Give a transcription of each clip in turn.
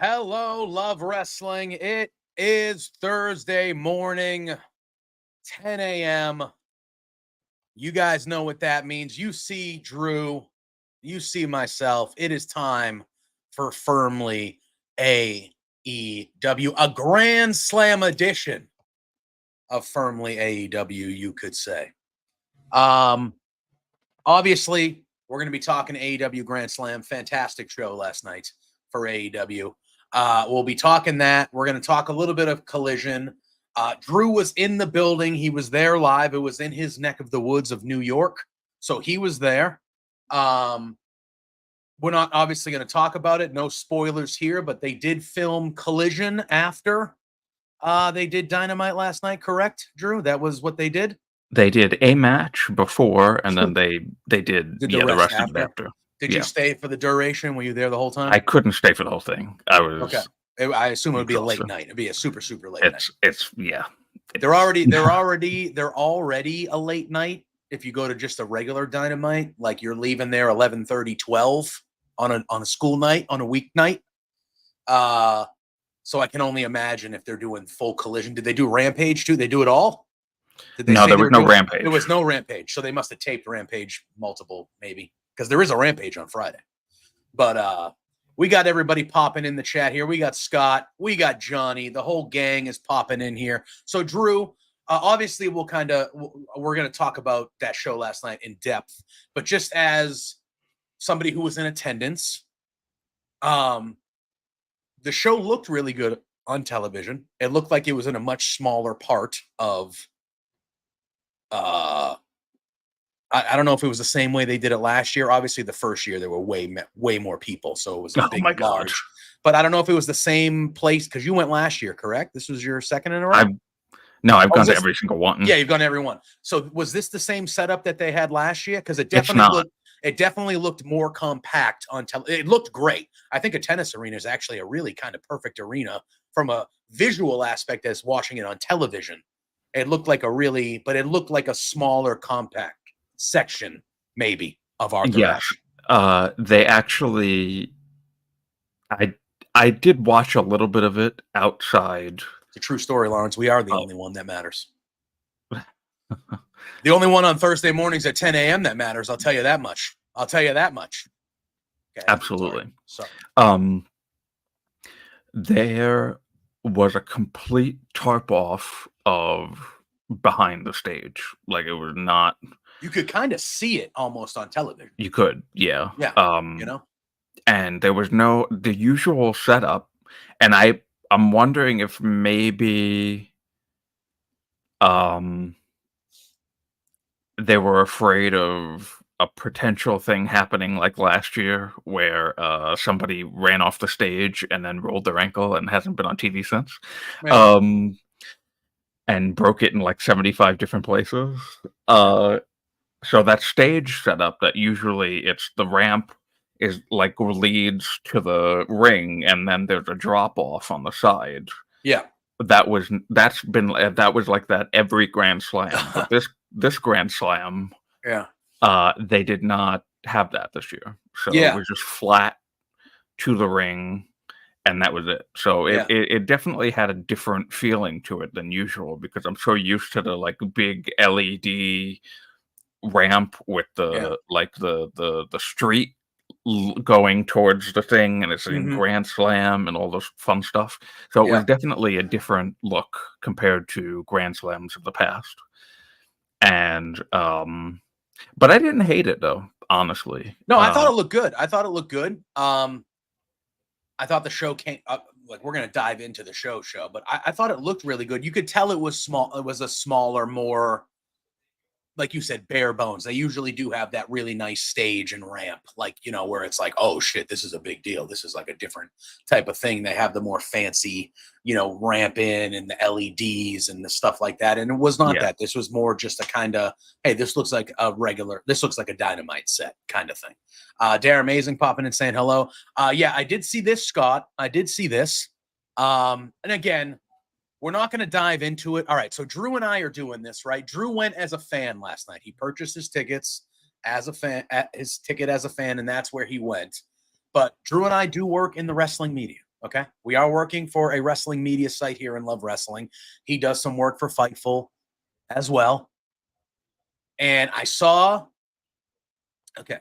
Hello, Love Wrestling. It is Thursday morning, 10 a.m. You guys know what that means. You see Drew, you see myself. It is time for Firmly AEW, a Grand Slam edition of Firmly AEW, you could say. Obviously, we're going to be talking AEW Grand Slam. Fantastic show last night for AEW. We'll be talking that. We're going to talk a little bit of Collision. Drew was in the building. He was there live. It was in his neck of the woods of New York. So he was there. We're not obviously going to talk about it. No spoilers here, but they did film Collision after they did Dynamite last night, correct, Drew? That was what they did? They did a match before, and then they did the rest of it after. Did you stay for the duration? Were you there the whole time? I couldn't stay for the whole thing. I was okay. I assume it would be a late night. It'd be a super late night. They're already a late night. If you go to just a regular Dynamite, like you're leaving there 11:30, 12 on a school night, on a weeknight. So I can only imagine if they're doing full Collision. Did they do Rampage too? They do it all? No, there was no Rampage. There was no Rampage. So they must have taped Rampage multiple, maybe. Because there is a Rampage on Friday. But we got everybody popping in the chat here. We got Scott. We got Johnny. The whole gang is popping in here. So, Drew, obviously, we're going to talk about that show last night in depth. But just as somebody who was in attendance, the show looked really good on television. It looked like it was in a much smaller part of I don't know if it was the same way they did it last year. Obviously, the first year there were way more people, so it was large. But I don't know if it was the same place because you went last year, correct? This was your second in a row. I've gone to every single one. Yeah, you've gone to every one. So was this the same setup that they had last year? Because it definitely looked more compact on television. It looked great. I think a tennis arena is actually a really kind of perfect arena from a visual aspect as watching it on television. It looked like it looked like a smaller, compact section, maybe, of Arthur Ashe. They actually, I did watch a little bit of it outside. It's a true story, Lawrence. We are the only one that matters. The only one on Thursday mornings at 10 a.m. that matters. I'll tell you that much. Okay, absolutely. Sorry. There was a complete tarp off of behind the stage. Like, it was not. You could kind of see it almost on television. You could, yeah. Yeah. And there was the usual setup, and I'm wondering if maybe they were afraid of a potential thing happening like last year where somebody ran off the stage and then rolled their ankle and hasn't been on TV since. Right. And broke it in like 75 different places. So that stage setup that usually it's the ramp is like leads to the ring and then there's a drop off on the side. Yeah. That was like that every Grand Slam. But this Grand Slam, they did not have that this year. So it was just flat to the ring, and that was it. So it definitely had a different feeling to it than usual because I'm so used to the like big LED ramp with the the street going towards the thing, and it's in Grand Slam and all this fun stuff. So it was definitely a different look compared to Grand Slams of the past. And But I didn't hate it though, honestly. No, I thought it looked good. I thought the show came up. Like, we're going to dive into the show, but I thought it looked really good. You could tell it was small. It was a smaller, more, like you said, bare bones. They usually do have that really nice stage and ramp, like, where it's like, oh shit, this is a big deal. This is like a different type of thing. They have the more fancy, ramp in and the LEDs and the stuff like that. And it was not that. This was more just a kind of, hey, this looks like a Dynamite set kind of thing. Dare Amazing popping and saying hello. I did see this, Scott. I did see this. And again, we're not going to dive into it. All right, so Drew and I are doing this, right? Drew went as a fan last night. He purchased his tickets as a fan, and that's where he went. But Drew and I do work in the wrestling media, okay? We are working for a wrestling media site here in Love Wrestling. He does some work for Fightful as well. And I saw, again,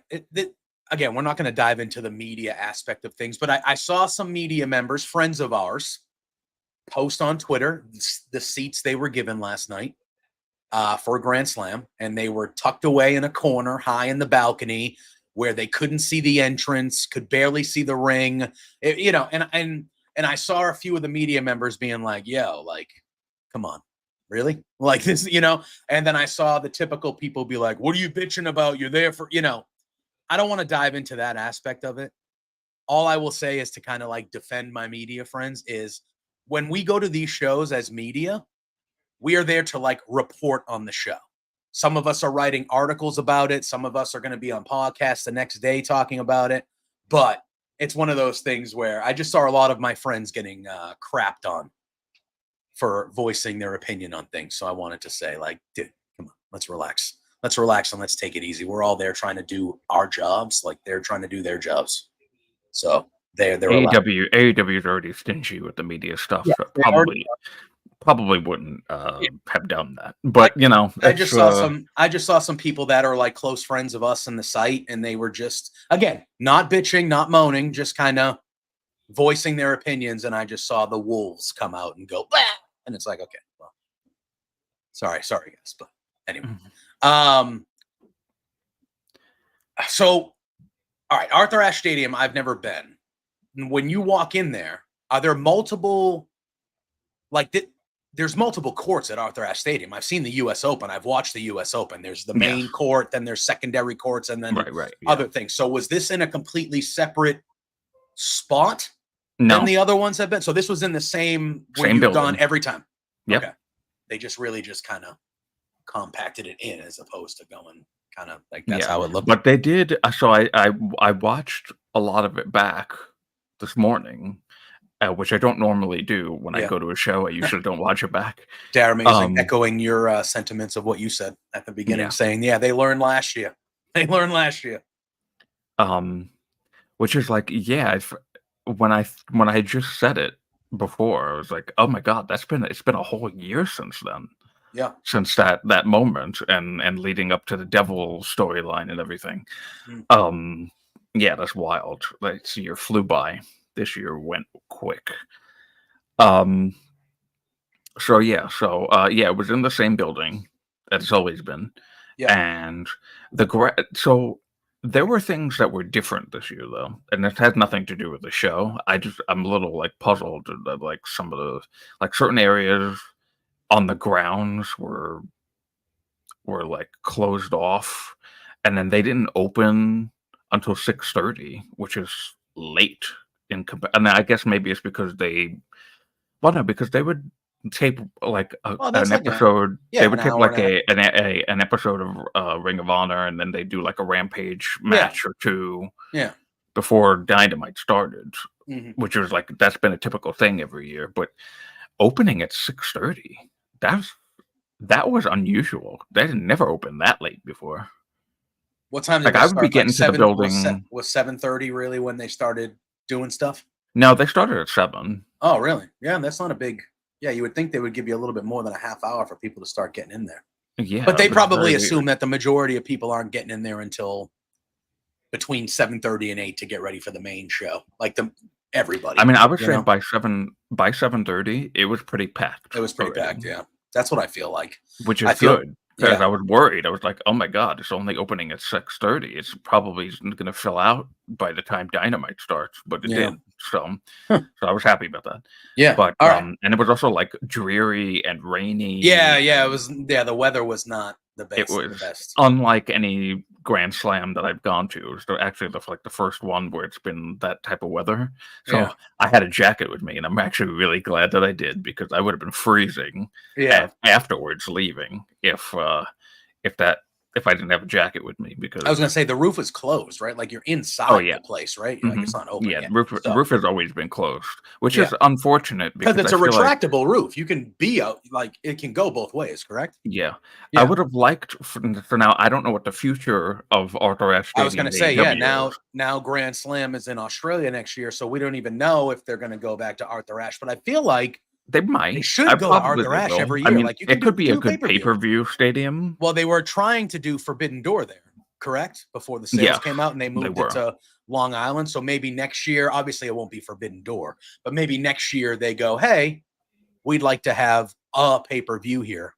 we're not going to dive into the media aspect of things, but I saw some media members, friends of ours, post on Twitter the seats they were given last night for a Grand Slam, and they were tucked away in a corner high in the balcony where they couldn't see the entrance, could barely see the ring, and I saw a few of the media members being like, yo, like, come on, really? Like this, and then I saw the typical people be like, what are you bitching about? You're there for, I don't want to dive into that aspect of it. All I will say is to kind of like defend my media friends is, when we go to these shows as media, we are there to like report on the show. Some of us are writing articles about it. Some of us are going to be on podcasts the next day talking about it. But it's one of those things where I just saw a lot of my friends getting crapped on for voicing their opinion on things. So I wanted to say, like, dude, come on, let's relax. Let's relax and let's take it easy. We're all there trying to do our jobs like they're trying to do their jobs. So they're AEW is already stingy with the media stuff. Yeah, so probably wouldn't have done that. But I just saw some people that are like close friends of us in the site, and they were just, again, not bitching, not moaning, just kind of voicing their opinions. And I just saw the wolves come out and go, bah! And it's like, okay, well, sorry guys, but anyway. So, all right, Arthur Ashe Stadium, I've never been. When you walk in there, are there multiple, there's multiple courts at Arthur Ashe Stadium. I've seen the U.S. Open. I've watched the U.S. Open. There's the main court, then there's secondary courts, and then other things. So was this in a completely separate spot than the other ones have been? So this was in the same where you've gone every time? Yep. Okay. They just really just kind of compacted it in as opposed to going kind of like that's how it looked. But they did. So I watched a lot of it back this morning, which I don't normally do when I go to a show. I usually don't watch it back. Dare Amazing, echoing your sentiments of what you said at the beginning, saying, they learned last year. Which is like, when I just said it before, I was like, oh my God, it's been a whole year since then. Yeah. Since that moment and leading up to the Devil storyline and everything. That's wild. Like, this year flew by. This year went quick. It was in the same building that it's always been. Yeah. And so there were things that were different this year though, and it has nothing to do with the show. I'm a little like puzzled that like some of the like certain areas on the grounds were like closed off, and then they didn't open until 6:30, which is late and I guess maybe it's because because they would tape like an episode. They would tape like an episode of Ring of Honor, and then they do like a Rampage match or two before Dynamite started, which was like that's been a typical thing every year. But opening at 6:30, that was unusual. They had never opened that late before. What time did I would be getting to the building? Was 7:30 really when they started doing stuff? No, they started at 7. Oh, really? Yeah, that's not a big. Yeah, you would think they would give you a little bit more than a half hour for people to start getting in there. Yeah, but they probably assume that the majority of people aren't getting in there until between 7:30 and 8 to get ready for the main show. Like everybody. I mean, I would say by 7:30, it was pretty packed. It was pretty packed. Yeah, that's what I feel like. Which is good. Because I was worried. I was like, "Oh my god, it's only opening at 6:30. It's probably going to fill out by the time Dynamite starts." But it did. So, so I was happy about that. Yeah. But All right. and it was also like dreary and rainy. Yeah. It was. Yeah. The weather was not the best. It was the best. unlike any Grand Slam that I've gone to. It was actually the first one where it's been that type of weather. So I had a jacket with me, and I'm actually really glad that I did, because I would have been freezing afterwards leaving if I didn't have a jacket with me. Because I was going to say the roof is closed, right? Like you're inside the place, right? Like it's not open. Yeah, roof has always been closed, which is unfortunate because it's a retractable roof. You can be out, like it can go both ways, correct? Yeah. I would have liked for now. I don't know what the future of Arthur Ashe Stadium. I was going to say, now Grand Slam is in Australia next year, so we don't even know if they're going to go back to Arthur Ashe. But I feel like they might. They should go to Arthur Ashe every year. I mean, like you can it could be a good pay-per-view stadium. Well, they were trying to do Forbidden Door there, correct? Before the sales came out, and they moved it to Long Island. So maybe next year, obviously it won't be Forbidden Door, but maybe next year they go, hey, we'd like to have a pay-per-view here,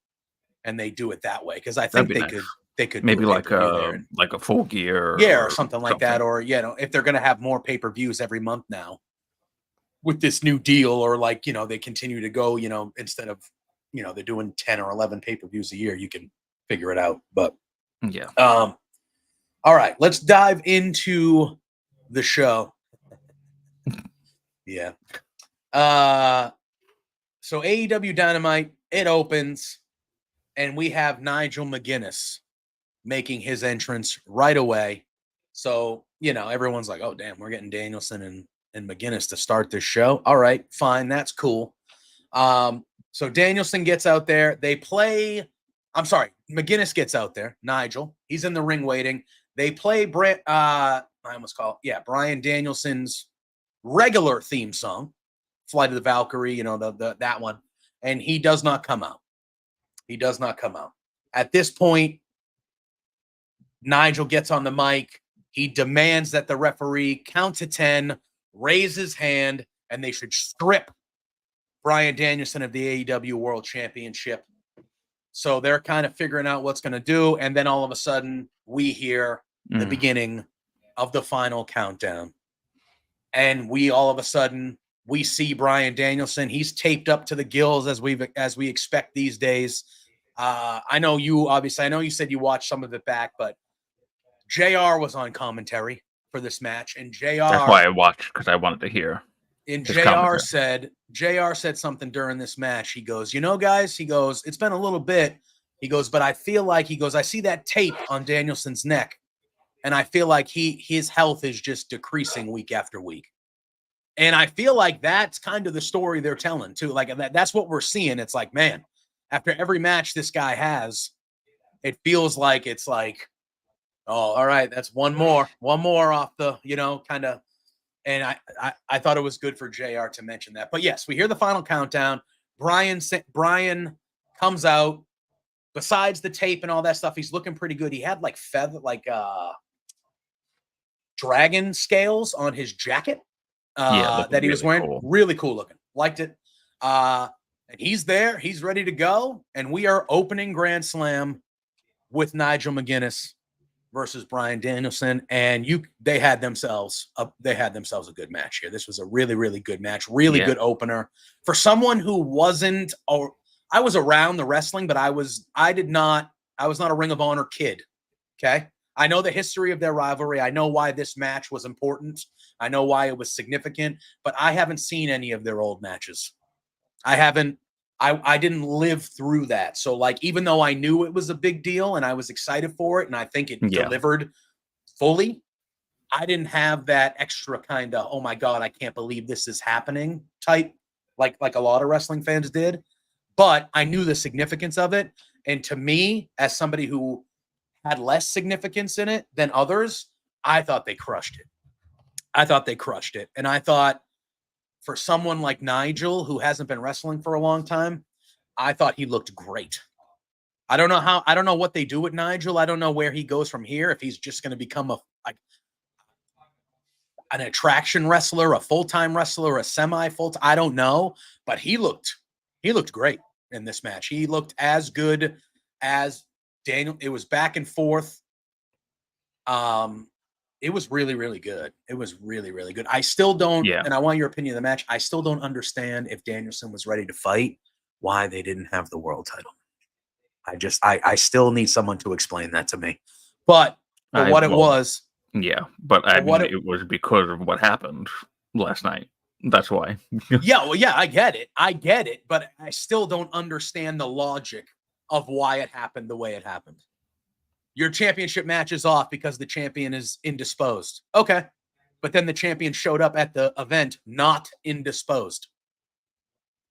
and they do it that way, because I think they could maybe like a Full Gear, or something like that, or if they're going to have more pay-per-views every month now with this new deal, or they continue to go, instead of they're doing 10 or 11 pay-per-views a year, you can figure it out. But all right, let's dive into the show. So AEW Dynamite, it opens, and we have Nigel McGuinness making his entrance right away. So, everyone's like, oh, damn, we're getting Danielson and McGuinness to start this show. All right, fine. That's cool. So Danielson gets out there. McGuinness gets out there. Nigel, he's in the ring waiting. They play Brian Danielson's regular theme song, Flight of the Valkyrie, that one. And he does not come out. At this point, Nigel gets on the mic. He demands that the referee count to 10, raise his hand, and they should strip Bryan Danielson of the AEW World Championship. So they're kind of figuring out what's going to do. And then all of a sudden, we hear the beginning of the final countdown. And we see Bryan Danielson. He's taped up to the gills as we expect these days. I know you said you watched some of it back, but JR was on commentary for this match, and JR. That's why I watched, because I wanted to hear. And JR said something during this match. He goes, guys, it's been a little bit. He goes, but I feel like, I see that tape on Danielson's neck, and I feel like his health is just decreasing week after week. And I feel like that's kind of the story they're telling too. Like that's what we're seeing. It's like, man, after every match this guy has, it feels like it's like, oh, all right, that's one more off the, kind of. And I thought it was good for JR to mention that. But yes, we hear the final countdown. Brian comes out. Besides the tape and all that stuff, he's looking pretty good. He had dragon scales on his jacket that he was wearing. Cool. Really cool looking. Liked it. And he's there. He's ready to go. And we are opening Grand Slam with Nigel McGuinness versus Bryan Danielson, and they had themselves a good match here. This was a really, really good match, good opener for someone who wasn't. I was around the wrestling, but I was not a Ring of Honor kid. Okay, I know the history of their rivalry. I know why this match was important. I know why it was significant, but I haven't seen any of their old matches. I haven't. I didn't live through that. So even though I knew it was a big deal and I was excited for it and I think it delivered fully, I didn't have that extra kind of, oh my God, I can't believe this is happening type, like a lot of wrestling fans did. But I knew the significance of it. And to me, as somebody who had less significance in it than others, I thought they crushed it. And I thought, for someone like Nigel, who hasn't been wrestling for a long time, I thought he looked great. I don't know what they do with Nigel. I don't know where he goes from here. If he's just going to become an attraction wrestler, a full-time wrestler, a semi-full-time, I don't know. But he looked great in this match. He looked as good as It was back and forth. It was really, really good. It was really, really good. I still don't, and I want your opinion of the match. I still don't understand if Danielson was ready to fight, why they didn't have the world title. I still need someone to explain that to me. But for what it was. Yeah, but I mean, it was because of what happened last night. That's why. I get it. But I still don't understand the logic of why it happened the way it happened. Your championship match is off because the champion is indisposed. Okay. But then the champion showed up at the event not indisposed.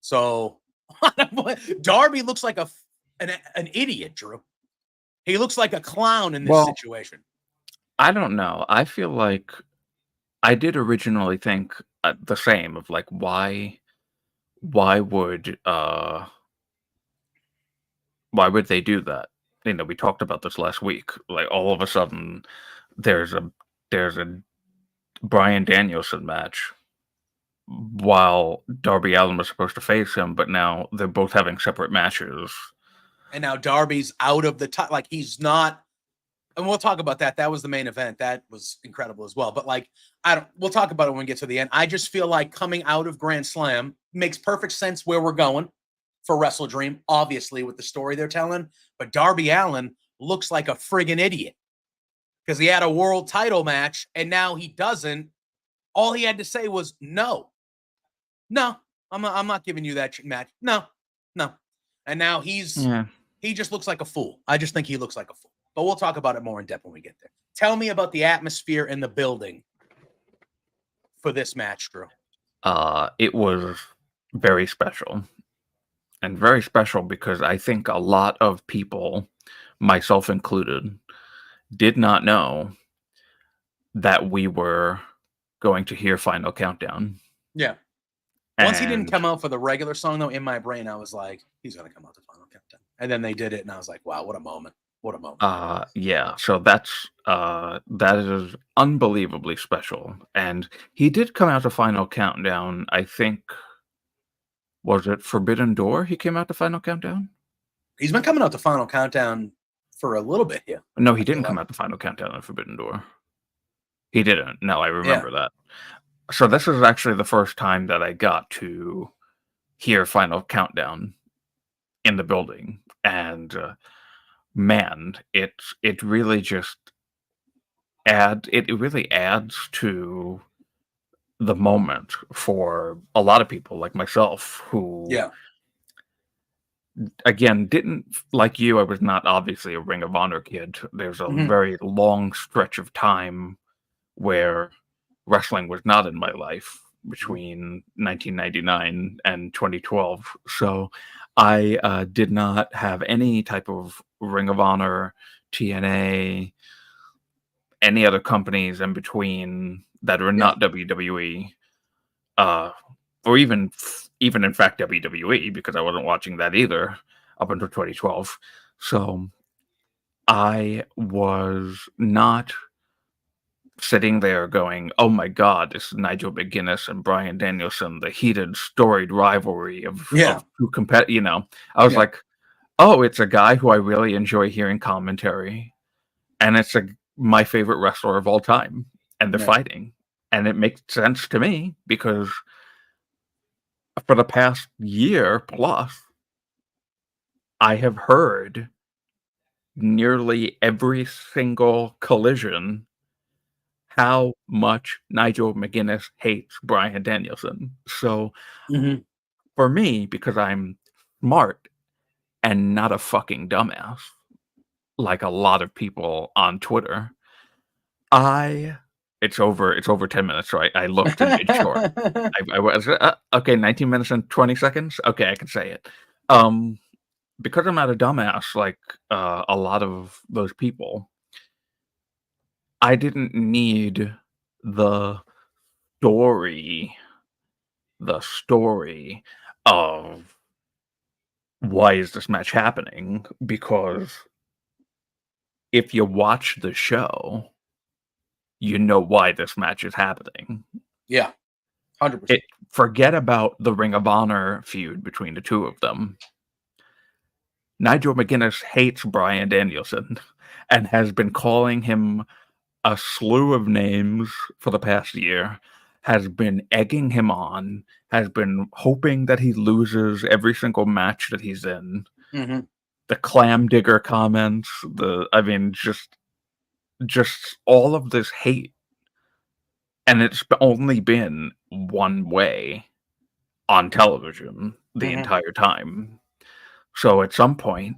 So Darby looks like an idiot, Drew. He looks like a clown in this situation. I don't know. I feel like I did originally think the same of like, why would they do that? We talked about this last week. Like all of a sudden, there's a Bryan Danielson match while Darby Allin was supposed to face him, but now they're both having separate matches. And now Darby's out of the top. Like he's not. And we'll talk about that. That was the main event. That was incredible as well. But like, we'll talk about it when we get to the end. I just feel like coming out of Grand Slam makes perfect sense where we're going for Wrestle Dream, obviously with the story they're telling. But Darby Allin looks like a friggin' idiot because he had a world title match and now he doesn't. All he had to say was no, I'm not giving you that match. No. And now he just looks like a fool. I just think he looks like a fool. But we'll talk about it more in depth when we get there. Tell me about the atmosphere in the building for this match, Drew. It was very special. And very special because I think a lot of people, myself included, did not know that we were going to hear Final Countdown. Yeah. Once he didn't come out for the regular song, though, in my brain, I was like, he's going to come out to Final Countdown. And then they did it, and I was like, wow, what a moment. What a moment. Yeah, so that is unbelievably special. And he did come out to Final Countdown, I think, was it Forbidden Door he came out to Final Countdown? He's been coming out to Final Countdown for a little bit, yeah. No, he didn't come out to Final Countdown at Forbidden Door. He didn't. No, I remember that. So this is actually the first time that I got to hear Final Countdown in the building. And man, it really just adds to the moment for a lot of people like myself who again didn't like you. I was not obviously a Ring of Honor kid. There's a very long stretch of time where wrestling was not in my life between 1999 and 2012. So I did not have any type of Ring of Honor, TNA, any other companies in between that are not WWE, or even in fact WWE, because I wasn't watching that either up until 2012. So I was not sitting there going, oh my God, this is Nigel McGuinness and Bryan Danielson, the heated, storied rivalry of two competitors. I was like, oh, it's a guy who I really enjoy hearing commentary, and it's my favorite wrestler of all time, and they're fighting. And it makes sense to me because for the past year plus, I have heard nearly every single collision how much Nigel McGuinness hates Bryan Danielson. So for me, because I'm smart and not a fucking dumbass, like a lot of people on Twitter, it's over 10 minutes, so I looked and made sure. I was okay, 19 minutes and 20 seconds. Okay, I can say it. Because I'm not a dumbass like a lot of those people, I didn't need the story of why is this match happening, because if you watch the show, you know why this match is happening. Yeah, 100%. Forget about the Ring of Honor feud between the two of them. Nigel McGuinness hates Bryan Danielson and has been calling him a slew of names for the past year, has been egging him on, has been hoping that he loses every single match that he's in. Mm-hmm. The clam digger comments, just all of this hate. And it's only been one way on television the entire time. So at some point,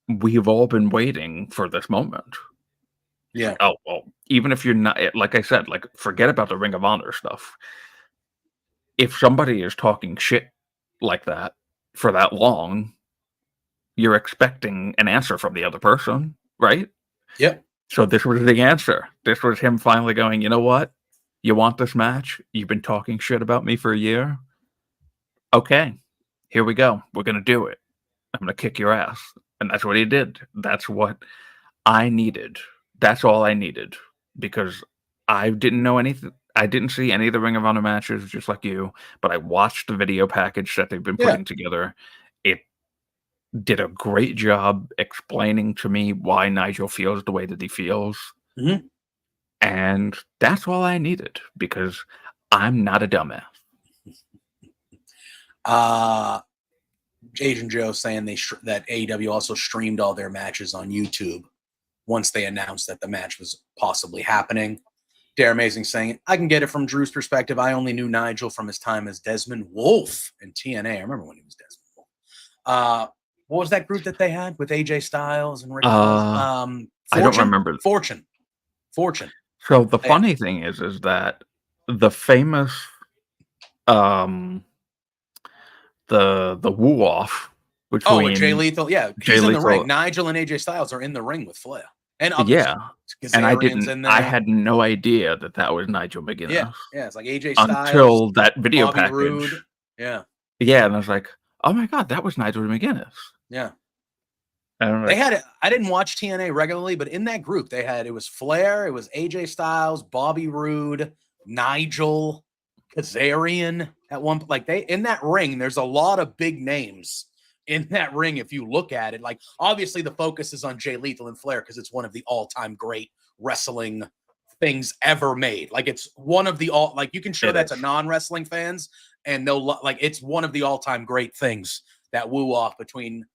we've all been waiting for this moment. Yeah. Like, oh, well, even if you're not, like I said, like, forget about the Ring of Honor stuff. If somebody is talking shit like that for that long, you're expecting an answer from the other person, right? Yep. So this was the answer. This was him finally going, you know what? You want this match? You've been talking shit about me for a year? Okay, here we go. We're going to do it. I'm going to kick your ass. And that's what he did. That's what I needed. That's all I needed. Because I didn't know anything. I didn't see any of the Ring of Honor matches, just like you, but I watched the video package that they've been putting together. It did a great job explaining to me why Nigel feels the way that he feels. Mm-hmm. And that's all I needed, because I'm not a dumbass. Agent Joe saying that AEW also streamed all their matches on YouTube once they announced that the match was possibly happening. Dare Amazing saying, I can get it from Drew's perspective. I only knew Nigel from his time as Desmond Wolfe in TNA. I remember when he was Desmond Wolfe. What was that group that they had with AJ Styles and Rick? I don't remember. Fortune. So the funny thing is that the famous the woo off between with Jay Lethal, he's in the ring. Nigel and AJ Styles are in the ring with Flair and others. And I had no idea that was Nigel McGuinness. Yeah, it's like AJ Styles until that video Bobby package. Roode. Yeah, and I was like, oh my god, that was Nigel McGuinness. Yeah. And they had it. I didn't watch TNA regularly, but in that group, it was Flair, it was AJ Styles, Bobby Roode, Nigel, Kazarian at one point. Like in that ring, there's a lot of big names in that ring. If you look at it, like obviously the focus is on Jay Lethal and Flair because it's one of the all-time great wrestling things ever made. Like it's one of the you can show that to non-wrestling fans and they'll it's one of the all-time great things, that woo off between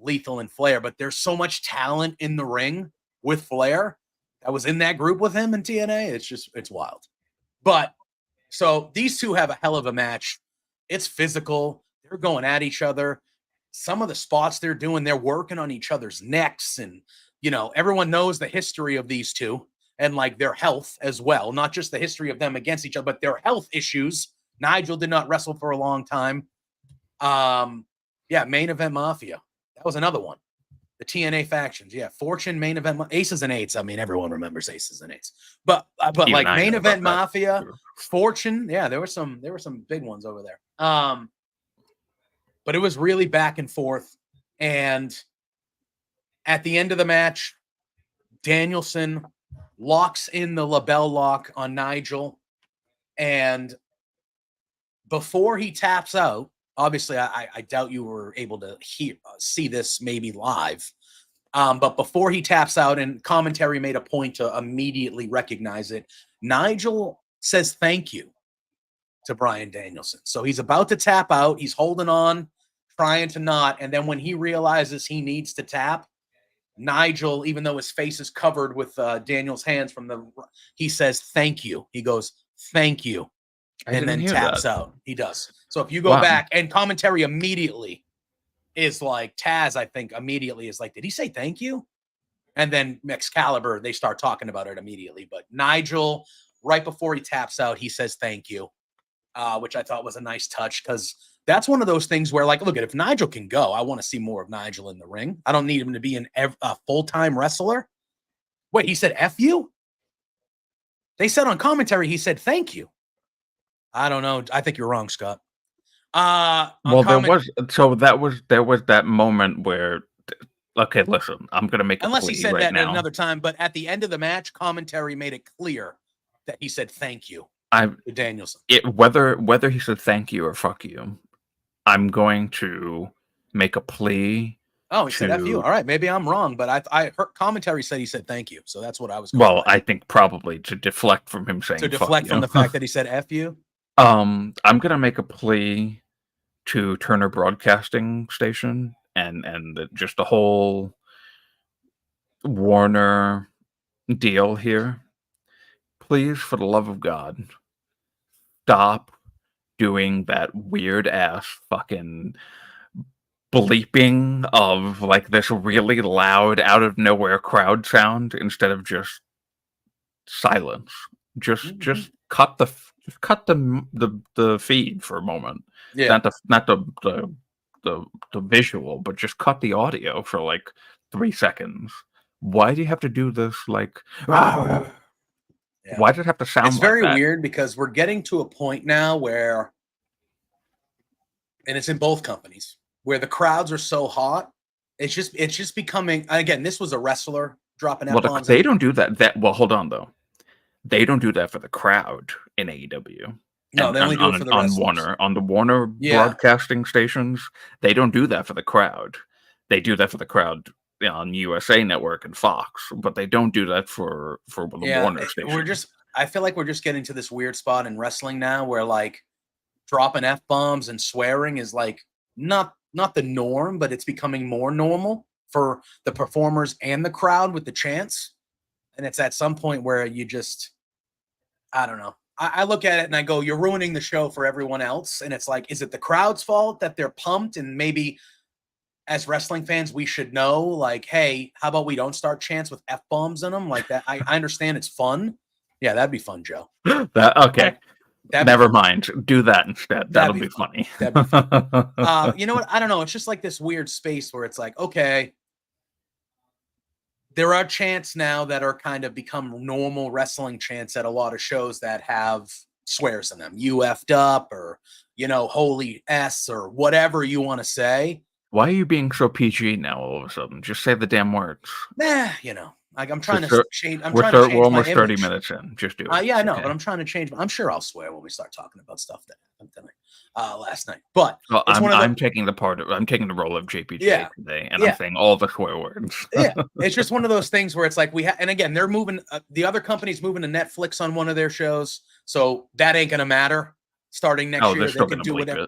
Lethal and Flair. But there's so much talent in the ring with Flair that was in that group with him in TNA. It's wild. But so these two have a hell of a match. It's physical. They're going at each other. Some of the spots they're doing, they're working on each other's necks. And, everyone knows the history of these two and like their health as well. Not just the history of them against each other, but their health issues. Nigel did not wrestle for a long time. Main Event Mafia. That was another one. The TNA factions. Yeah. Fortune, Main Event, Aces and Eights. I mean, everyone remembers Aces and Eights. But like Main Event Mafia, Fortune. Yeah, there were some big ones over there. But it was really back and forth. And at the end of the match, Danielson locks in the label lock on Nigel. And before he taps out, obviously, I doubt you were able to see this maybe live. But before he taps out, and commentary made a point to immediately recognize it, Nigel says thank you to Bryan Danielson. So he's about to tap out. He's holding on, trying to not. And then when he realizes he needs to tap, Nigel, even though his face is covered with Daniel's hands he says thank you. He goes, thank you. And then taps out. He does. So if you go back, and commentary immediately is like, Taz, I think, immediately is like, did he say thank you? And then Excalibur, they start talking about it immediately. But Nigel, right before he taps out, he says thank you, which I thought was a nice touch, because that's one of those things where, like, look, if Nigel can go, I want to see more of Nigel in the ring. I don't need him to be a full-time wrestler. Wait, he said F you? They said on commentary, he said thank you. I don't know. I think you're wrong, Scott. Well, there was that moment where, okay, listen, I'm gonna make unless he said that at another time, but at the end of the match, commentary made it clear that he said thank you to Danielson. Whether he said thank you or fuck you, I'm going to make a plea Oh, he said F you. All right, maybe I'm wrong, but I heard commentary said he said thank you, so that's what I was going Well, I think probably to deflect from him saying to deflect from the fact that he said F you. I'm gonna make a plea to Turner Broadcasting Station and just the whole Warner deal here. Please, for the love of God, stop doing that weird ass fucking bleeping of like this really loud out of nowhere crowd sound instead of just silence. Just cut the feed for a moment. Yeah. Not the visual, but just cut the audio for like 3 seconds. Why do you have to do this like Yeah. Why does it have to sound it's like very that? weird because we're getting to a point now where, and it's in both companies, where the crowds are so hot. It's just becoming, again, this was a wrestler dropping F-bombs. They don't do that. Well, hold on though. They don't do that for the crowd in AEW. No, they only do it for the wrestlers. On the Warner broadcasting stations, they don't do that for the crowd. They do that for the crowd on USA Network and Fox, but they don't do that for the Warner station. I feel like we're just getting to this weird spot in wrestling now where like dropping F-bombs and swearing is like not the norm, but it's becoming more normal for the performers and the crowd with the chants. And it's at some point where you just, I don't know. I look at it and I go, you're ruining the show for everyone else. And it's like, is it the crowd's fault that they're pumped? And maybe as wrestling fans, we should know, like, hey, how about we don't start chants with F-bombs in them like that? I understand it's fun. Yeah, that'd be fun, Joe. Okay. Never mind. Do that instead. That'll be funny. That'd be fun. You know what? I don't know. It's just like this weird space where it's like, okay, there are chants now that are kind of become normal wrestling chants at a lot of shows that have swears in them. You effed up, or, holy S, or whatever you want to say. Why are you being so PG now all of a sudden? Just say the damn words. Like I'm trying to change. We're almost 30 minutes in. Just do it. Yeah, I know, but I'm trying to change. I'm sure I'll swear when we start talking about stuff that happened tonight, last night. But I'm taking the role of JPJ today, and I'm saying all the swear words. Yeah, it's just one of those things where it's like and again, they're moving. The other company's moving to Netflix on one of their shows, so that ain't gonna matter. Starting next year, they can do whatever.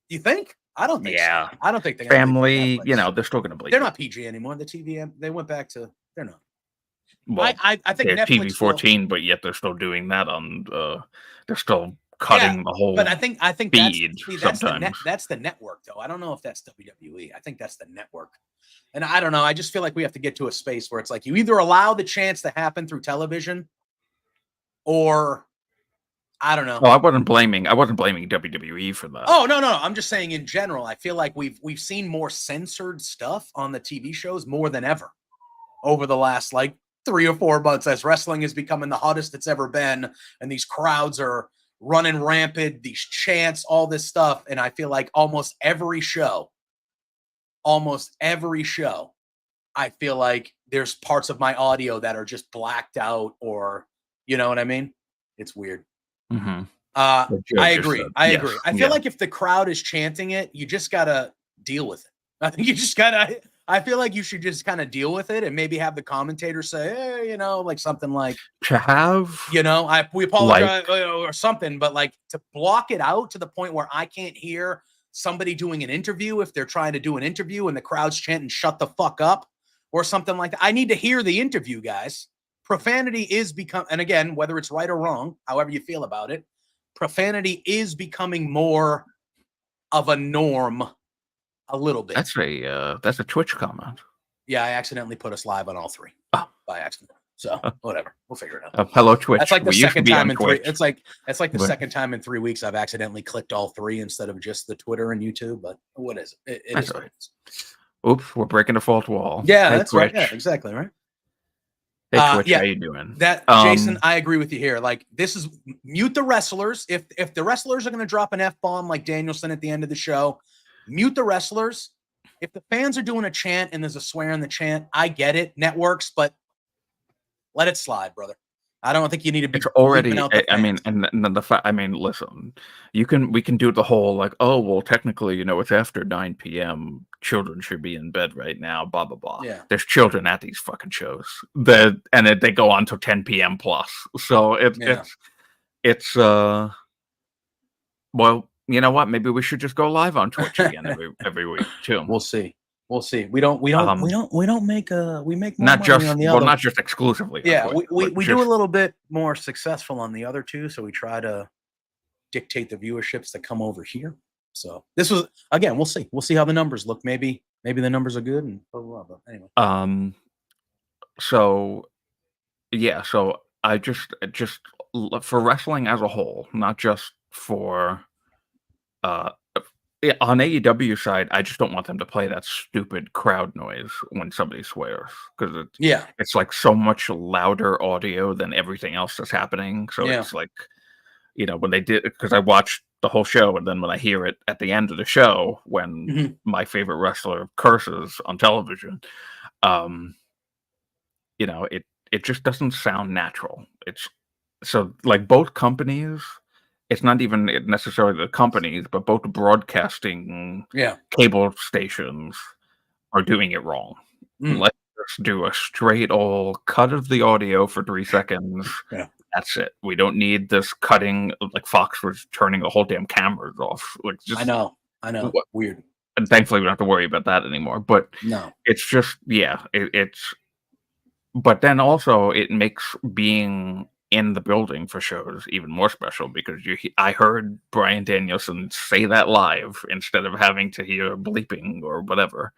You think? I don't think. Yeah, so. I don't think they family. They're still gonna bleep. They're not PG anymore. The TV, they went back to. They're not. Well, I think Netflix TV-14, but yet they're still doing that on. They're still cutting the whole. But I think feed that's the network, though. I don't know if that's WWE. I think that's the network, and I don't know. I just feel like we have to get to a space where it's like you either allow the chance to happen through television, or I don't know. Oh, I wasn't blaming WWE for that. Oh no. I'm just saying in general. I feel like we've seen more censored stuff on the TV shows more than ever over the last 3 or 4 months, as wrestling is becoming the hottest it's ever been, and these crowds are running rampant, these chants, all this stuff. And I feel like almost every show, I feel like there's parts of my audio that are just blacked out, or you know what I mean? It's weird. Mm-hmm. I agree. I feel like if the crowd is chanting it, you just gotta deal with it. I think you just gotta. I feel like you should just kind of deal with it and maybe have the commentator say, hey, something like to have, we apologize or something, but to block it out to the point where I can't hear somebody doing an interview if they're trying to do an interview and the crowd's chanting, shut the fuck up or something like that. I need to hear the interview, guys. Profanity is and again, whether it's right or wrong, however you feel about it, profanity is becoming more of a norm. A little bit. That's a Twitch comment. Yeah, I accidentally put us live on all 3 by accident. So whatever, we'll figure it out. Hello, Twitch. That's like the second time in 3. It's like the second time in 3 weeks I've accidentally clicked all 3 instead of just the Twitter and YouTube. But what is it? It is what it is. Oops, we're breaking the fourth wall. Yeah, that's Twitch. Right. Yeah, exactly right. Hey, Twitch, how you doing? Jason, I agree with you here. This is mute the wrestlers. If the wrestlers are going to drop an F-bomb like Danielson at the end of the show. Mute the wrestlers. If the fans are doing a chant and there's a swear in the chant, I get it, networks, but let it slide, brother. I don't think you need to be. It's already. Listen. We can do the whole technically, it's after 9 p.m. children should be in bed right now, blah blah blah. Yeah. There's children at these fucking shows. They go on till 10 p.m. plus. So it's well, you know what? Maybe we should just go live on Twitch again every week too. We'll see. We make more not money just on the other. not just exclusively. Yeah, we do a little bit more successful on the other two, so we try to dictate the viewerships that come over here. So this was, again, we'll see. We'll see how the numbers look. Maybe the numbers are good and blah, blah, blah. But anyway. So yeah, so I just for wrestling as a whole, not just for on AEW side, I just don't want them to play that stupid crowd noise when somebody swears, because it's like so much louder audio than everything else that's happening. So it's like, when they did, because I watched the whole show, and then when I hear it at the end of the show when my favorite wrestler curses on television, it just doesn't sound natural. It's so like both companies. It's not even necessarily the companies, but both broadcasting cable stations are doing it wrong. Let's just do a straight old cut of the audio for 3 seconds. Yeah. That's it. We don't need this cutting, like Fox was turning the whole damn cameras off. Like, just, I know. Weird. And thankfully, we don't have to worry about that anymore. But no, it's just, it's. But then also, it makes being in the building for shows even more special, because I heard Bryan Danielson say that live instead of having to hear bleeping or whatever.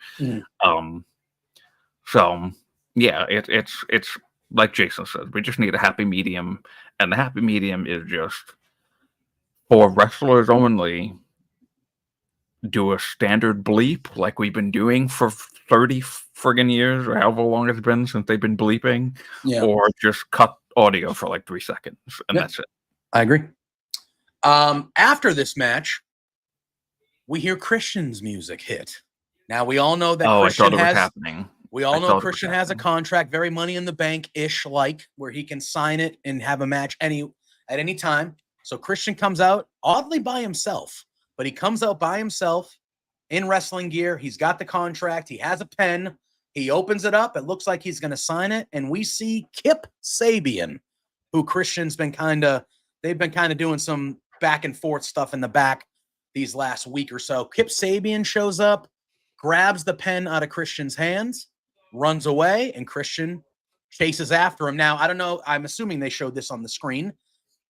So yeah, it's like Jason said, we just need a happy medium, and the happy medium is just for wrestlers only. Do a standard bleep like we've been doing for 30 friggin' years, or however long it's been since they've been bleeping, or just cut audio for like 3 seconds, and that's it. I agree. After this match, we hear Christian's music hit. Now we all know that Christian Christian has a contract, very Money in the Bank-ish, like where he can sign it and have a match at any time. So Christian comes out oddly by himself, but he comes out by himself in wrestling gear. He's got the contract. He has a pen. He opens it up. It looks like he's going to sign it. And we see Kip Sabian, who Christian's been they've been doing some back and forth stuff in the back these last week or so. Kip Sabian shows up, grabs the pen out of Christian's hands, runs away, and Christian chases after him. Now, I don't know. I'm assuming they showed this on the screen.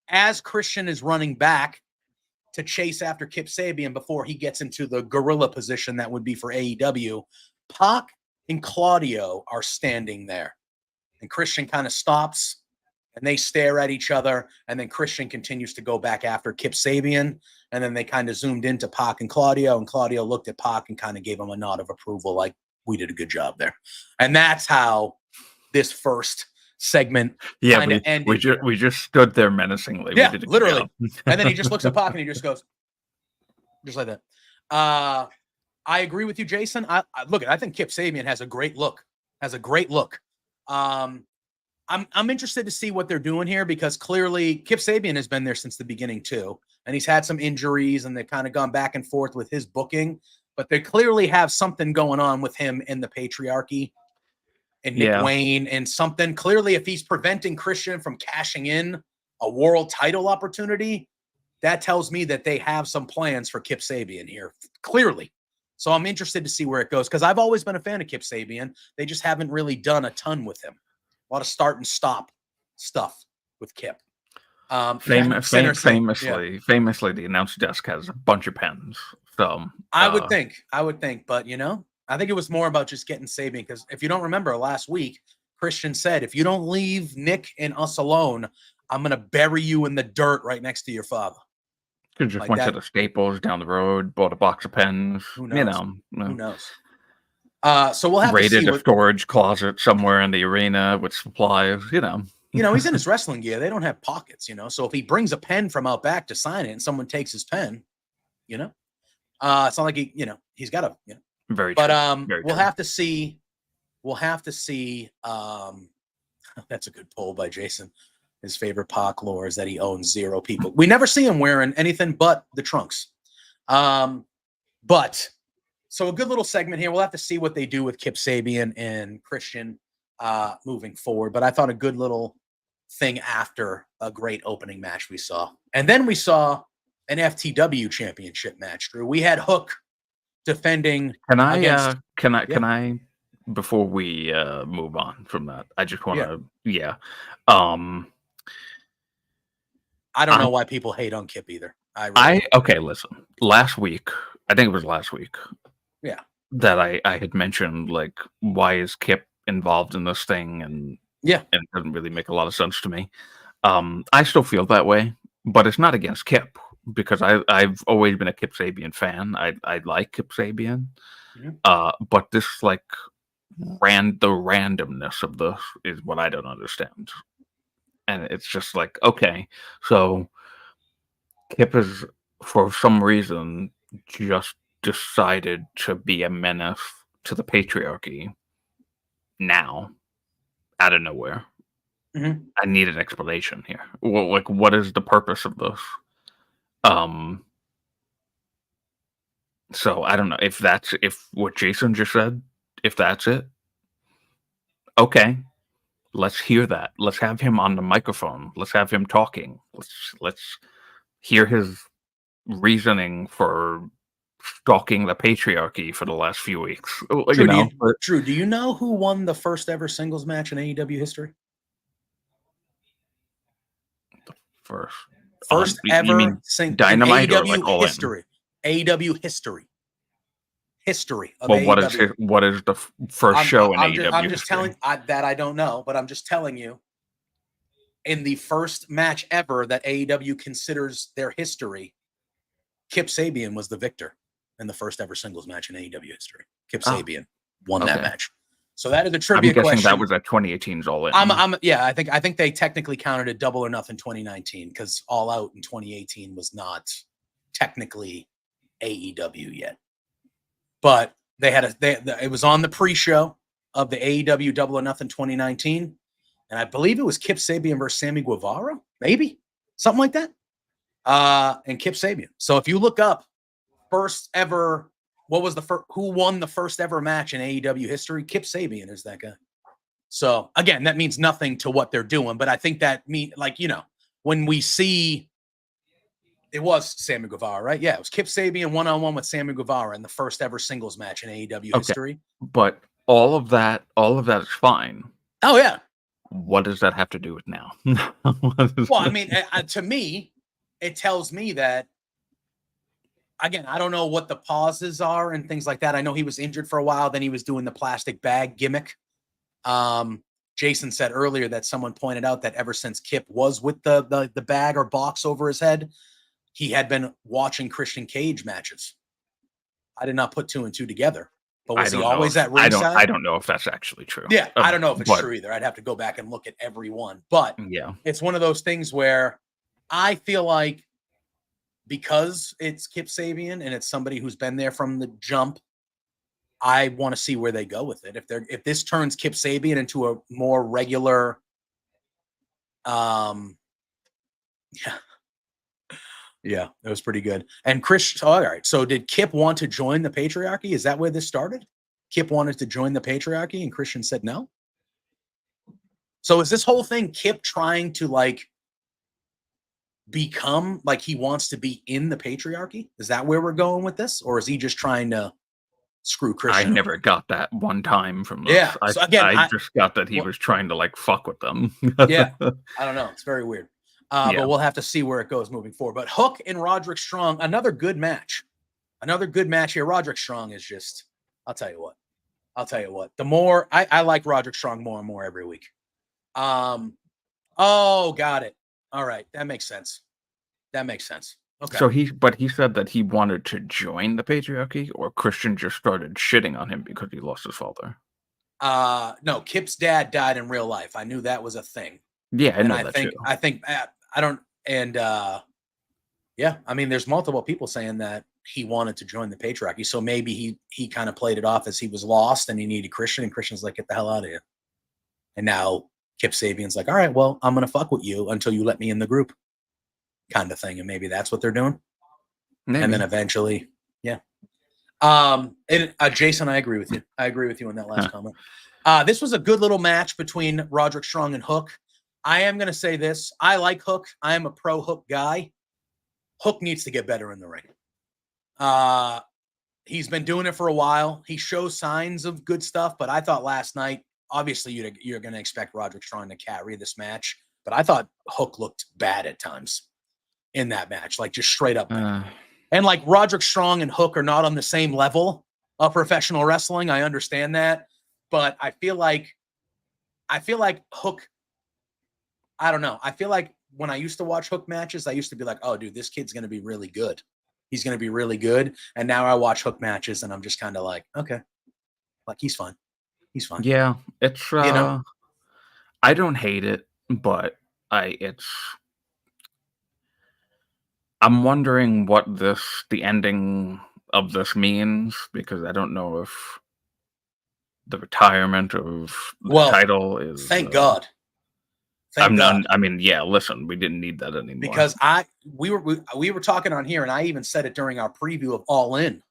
As Christian is running back to chase after Kip Sabian before he gets into the gorilla position that would be for AEW, Pac and Claudio are standing there. And Christian kind of stops, and they stare at each other, and then Christian continues to go back after Kip Sabian, and then they kind of zoomed into Pac and Claudio looked at Pac and kind of gave him a nod of approval, like, we did a good job there. And that's how this first segment ended. We just stood there menacingly. Yeah, literally. And then he just looks at Pac and he just goes, just like that. I agree with you, Jason. I think Kip Sabian has a great look. I'm interested to see what they're doing here, because clearly Kip Sabian has been there since the beginning too, and he's had some injuries, and they've kind of gone back and forth with his booking. But they clearly have something going on with him in the patriarchy and Nick Wayne, and something. Clearly, if he's preventing Christian from cashing in a world title opportunity, that tells me that they have some plans for Kip Sabian here, clearly. So I'm interested to see where it goes, because I've always been a fan of Kip Sabian. They just haven't really done a ton with him. A lot of start and stop stuff with Kip. Famously, the announce desk has a bunch of pens. So I would think, but I think it was more about just getting Sabian, because if you don't remember last week, Christian said, if you don't leave Nick and us alone, I'm going to bury you in the dirt right next to your father. Could just went to the Staples down the road, bought a box of pens. Who knows? Who knows? So we'll have raided to see a storage closet somewhere in the arena with supplies. He's in his wrestling gear. They don't have pockets. So if he brings a pen from out back to sign it, and someone takes his pen, it's not like he's got a. Very true. But we'll have to see. We'll have to see. That's a good poll by Jason. His favorite Pac lore is that he owns 0 people. We never see him wearing anything but the trunks. But So a good little segment here. We'll have to see what they do with Kip Sabian and Christian moving forward. But I thought a good little thing after a great opening match we saw. And then we saw an FTW championship match, Drew. We had Hook defending. Can I before we move on from that, I just want to I don't know why people hate on Kip either. Listen. Last week, I think it was last week. Yeah. That I had mentioned, like, why is Kip involved in this thing? And it doesn't really make a lot of sense to me. I still feel that way, but it's not against Kip, because I've always been a Kip Sabian fan. I like Kip Sabian. But this, like, the randomness of this is what I don't understand. And it's just like, okay, so Kip is, for some reason, just decided to be a menace to the patriarchy now, out of nowhere. I need an explanation here. Well, like, what is the purpose of this? So I don't know if what Jason just said, if that's it. Okay, let's hear that. Let's have him on the microphone. Let's have him talking. Let's hear his reasoning for stalking the patriarchy for the last few weeks. Drew, do you know who won the first ever singles match in AEW history? First ever Dynamite in AEW or like history. AEW history. History of well, AEW. What is the first show in AEW? I'm just telling that I don't know, but I'm just telling you. In the first match ever that AEW considers their history, Kip Sabian was the victor in the first ever singles match in AEW history. Kip Sabian won that match. So that is a trivia question. I'm guessing that was at 2018's All In. I think they technically counted it Double or Nothing 2019, because All Out in 2018 was not technically AEW yet. But they had it was on the pre-show of the AEW Double or Nothing 2019, and I believe it was Kip Sabian versus Sammy Guevara, maybe something like that. And Kip Sabian. So if you look up first ever, who won the first ever match in AEW history? Kip Sabian is that guy. So again, that means nothing to what they're doing, but I think that when we see. It was Sammy Guevara, right? Yeah, it was Kip Sabian one-on-one with Sammy Guevara in the first ever singles match in AEW history. But all of that is fine. Oh, yeah. What does that have to do with now? Well, I mean, to me, it tells me that, again, I don't know what the pauses are and things like that. I know he was injured for a while. Then he was doing the plastic bag gimmick. Jason said earlier that someone pointed out that ever since Kip was with the bag or box over his head, he had been watching Christian Cage matches. I did not put two and two together. But was he always at ringside? I don't know if that's actually true. Yeah, I don't know if it's true either. I'd have to go back and look at every one. But it's one of those things where I feel like, because it's Kip Sabian and it's somebody who's been there from the jump, I want to see where they go with it. If this turns Kip Sabian into a more regular, Yeah, it was pretty good. And Chris, all right. So did Kip want to join the patriarchy? Is that where this started? Kip wanted to join the patriarchy and Christian said no? So is this whole thing Kip trying to become he wants to be in the patriarchy? Is that where we're going with this? Or is he just trying to screw Christian? I never got that one time from this. Yeah. So again, I just got that he was trying to fuck with them. Yeah. I don't know. It's very weird. But we'll have to see where it goes moving forward. But Hook and Roderick Strong, another good match. Another good match here. Roderick Strong is just, I'll tell you what. The more, I like Roderick Strong more and more every week. Got it. All right. That makes sense. Okay. So he said that he wanted to join the patriarchy, or Christian just started shitting on him because he lost his father. No, Kip's dad died in real life. I knew that was a thing. Yeah, I know that too. I think I don't, and I mean, there's multiple people saying that he wanted to join the patriarchy, so maybe he kind of played it off as he was lost and he needed Christian, and Christian's like, get the hell out of here. And now Kip Sabian's like, all right, well, I'm gonna fuck with you until you let me in the group, kind of thing, and maybe that's what they're doing. Maybe. And then eventually, And Jason, I agree with you. I agree with you on that last comment. This was a good little match between Roderick Strong and Hook. I am going to say this. I like Hook. I am a pro Hook guy. Hook needs to get better in the ring. He's been doing it for a while. He shows signs of good stuff, but I thought last night, obviously you're going to expect Roderick Strong to carry this match, but I thought Hook looked bad at times in that match, like just straight up bad. And like Roderick Strong and Hook are not on the same level of professional wrestling. I understand that, but I feel like Hook, I don't know. I feel like when I used to watch Hook matches, I used to be like, oh, dude, this kid's going to be really good. He's going to be really good. And now I watch Hook matches and I'm just kind of like, okay, like he's fine. He's fine. Yeah. It's, I don't hate it, but I'm wondering what the ending of this means, because I don't know if the retirement of the title is. Thank God. I mean, yeah. Listen, we didn't need that anymore because we were talking on here, and I even said it during our preview of All In.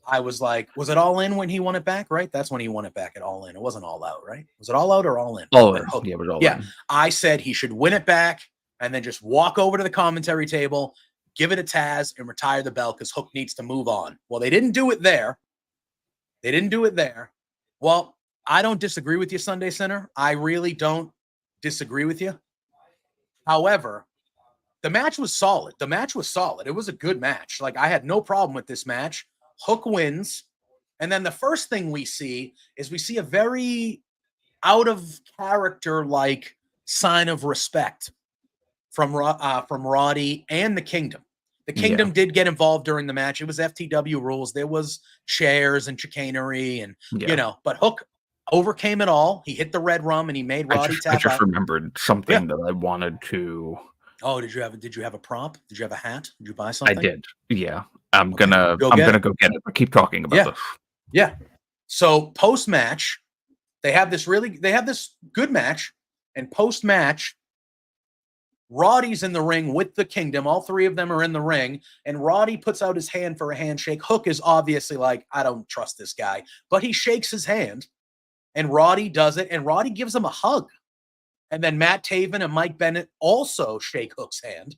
I was like, was it All In when he won it back? Right, that's when he won it back at All In. It wasn't All Out, right? Was it All Out or All In? All In. Yeah, it was All In. I said he should win it back and then just walk over to the commentary table, give it to Taz, and retire the belt because Hook needs to move on. Well, they didn't do it there. Well, I don't disagree with you, Sunday Center. I really don't disagree with you. However, the match was solid. It was a good match. Like, I had no problem with this match. Hook wins. And then the first thing we see is a very out of character like sign of respect from Roddy and the Kingdom. The Kingdom did get involved during the match. It was FTW rules. There was chairs and chicanery and, but Hook overcame it all. He hit the red rum and he made Roddy tap out. I just remembered something that I wanted to. Oh, did you have a prop? Did you have a hat? Did you buy something? I did. Yeah. I'm gonna go get it. But keep talking about this. Yeah. So post match, they have this good match, and post match, Roddy's in the ring with the Kingdom. All three of them are in the ring, and Roddy puts out his hand for a handshake. Hook is obviously like, I don't trust this guy, but he shakes his hand, and Roddy does it, and Roddy gives him a hug. And then Matt Taven and Mike Bennett also shake Hook's hand,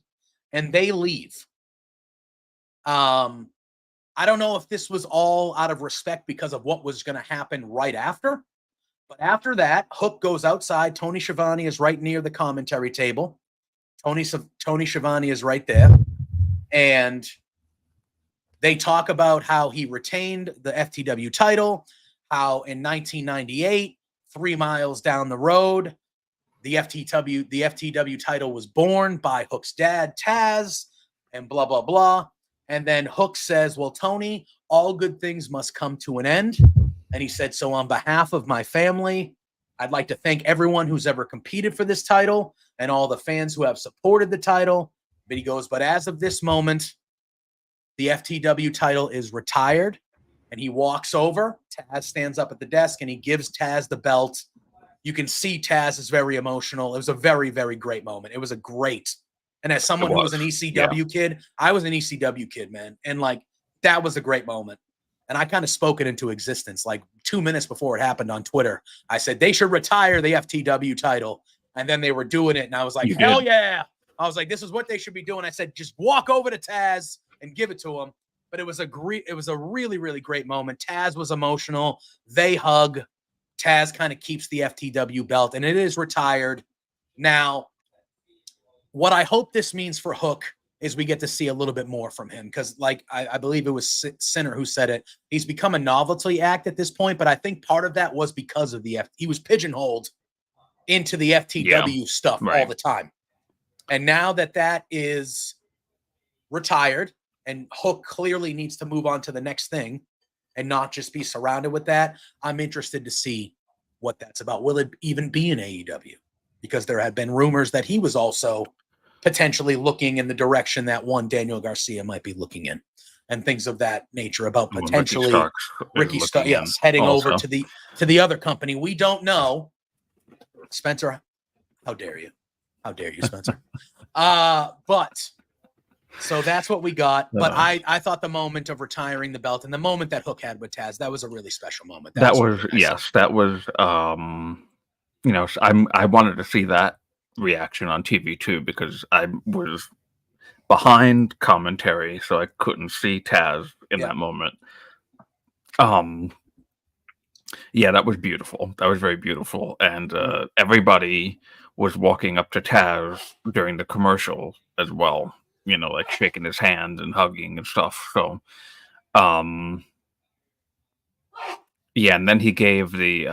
and they leave. I don't know if this was all out of respect because of what was going to happen right after, but after that, Hook goes outside. Tony Schiavone is right near the commentary table. Tony Schiavone is right there, and they talk about how he retained the FTW title, how in 1998, 3 miles down the road, the FTW title was born by Hook's dad, Taz, and blah, blah, blah. And then Hook says, well, Tony, all good things must come to an end. And he said, so on behalf of my family, I'd like to thank everyone who's ever competed for this title and all the fans who have supported the title. But he goes, but as of this moment, the FTW title is retired. And he walks over. Taz stands up at the desk and he gives Taz the belt. You can see Taz is very emotional. It was a very, very great moment. It was a great. And as someone who was an ECW kid, I was an ECW kid, man. And like, that was a great moment. And I kind of spoke it into existence. Like 2 minutes before it happened on Twitter, I said, they should retire the FTW title. And then they were doing it. And I was like, hell yeah. I was like, this is what they should be doing. I said, just walk over to Taz and give it to him. But it was a really, really great moment. Taz was emotional. They hug. Taz kind of keeps the FTW belt, and it is retired. Now, what I hope this means for Hook is we get to see a little bit more from him because, like, I believe it was Sinner who said it. He's become a novelty act at this point, but I think part of that was because of he was pigeonholed into the FTW stuff all the time. And now that is retired and Hook clearly needs to move on to the next thing, and not just be surrounded with that, I'm interested to see what that's about. Will it even be in AEW? Because there had been rumors that he was also potentially looking in the direction that one Daniel Garcia might be looking in, and things of that nature about potentially Ricky Starks, heading over to the other company. We don't know. Spencer, how dare you? How dare you, Spencer? But So that's what we got. But I thought the moment of retiring the belt and the moment that Hook had with Taz, that was a really special moment. That was really nice. Yes, that was I wanted to see that reaction on TV too, because I was behind commentary, so I couldn't see Taz in that moment. Yeah, that was beautiful. That was very beautiful. And everybody was walking up to Taz during the commercial as well, like shaking his hand and hugging and stuff. So, yeah, and then he gave the,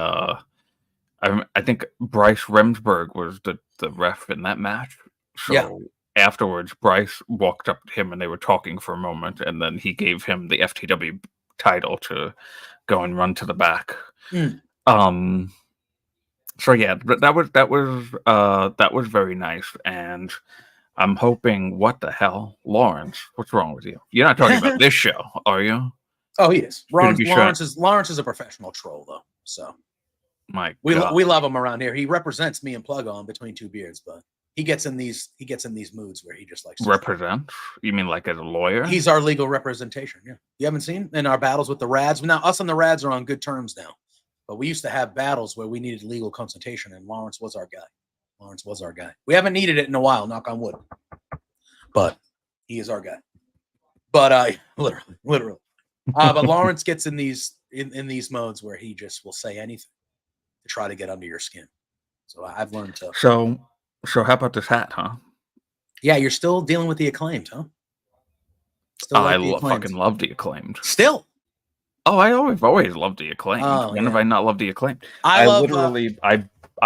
I think Bryce Remsburg was the ref in that match. So afterwards, Bryce walked up to him and they were talking for a moment, and then he gave him the FTW title to go and run to the back. So yeah, that was very nice, and I'm hoping. What the hell, Lawrence? What's wrong with you? You're not talking about this show, are you? Oh, he is. Lawrence is a professional troll, though. So we love him around here. He represents me and Plug On between two beards, but he gets in these moods where he just likes to represent. You mean like as a lawyer? He's our legal representation. Yeah, you haven't seen in our battles with the Rads. Now us and the Rads are on good terms now. But we used to have battles where we needed legal consultation, and Lawrence was our guy. We haven't needed it in a while, knock on wood. But he is our guy. But literally. But Lawrence gets in these modes where he just will say anything to try to get under your skin. So I've learned to. So how about this hat, huh? Yeah, you're still dealing with the Acclaimed, huh? Fucking love the Acclaimed. Still. Oh, I've always loved the Acclaimed. When have I not loved the Acclaimed? I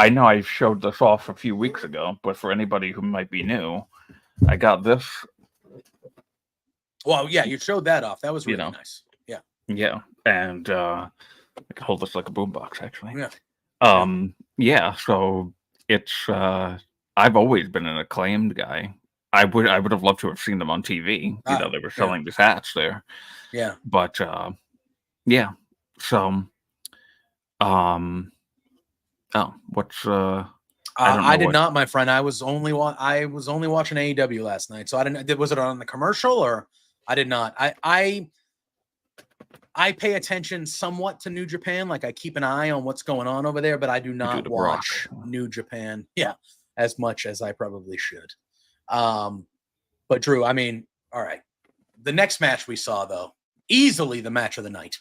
know I showed this off a few weeks ago, but for anybody who might be new, I got this. Well, yeah, you showed that off. That was really nice. Yeah. Yeah, and I can hold this like a boombox, actually. Yeah. Yeah. So it's I've always been an Acclaimed guy. I would have loved to have seen them on TV. They were selling these hats there. Yeah. But yeah. So, what's I did not, my friend. I was only watching AEW last night, so I didn't. Was it on the commercial or I did not? I pay attention somewhat to New Japan. Like I keep an eye on what's going on over there, but I do not watch New Japan. Yeah, as much as I probably should. But Drew, I mean, all right. The next match we saw, though, easily the match of the night.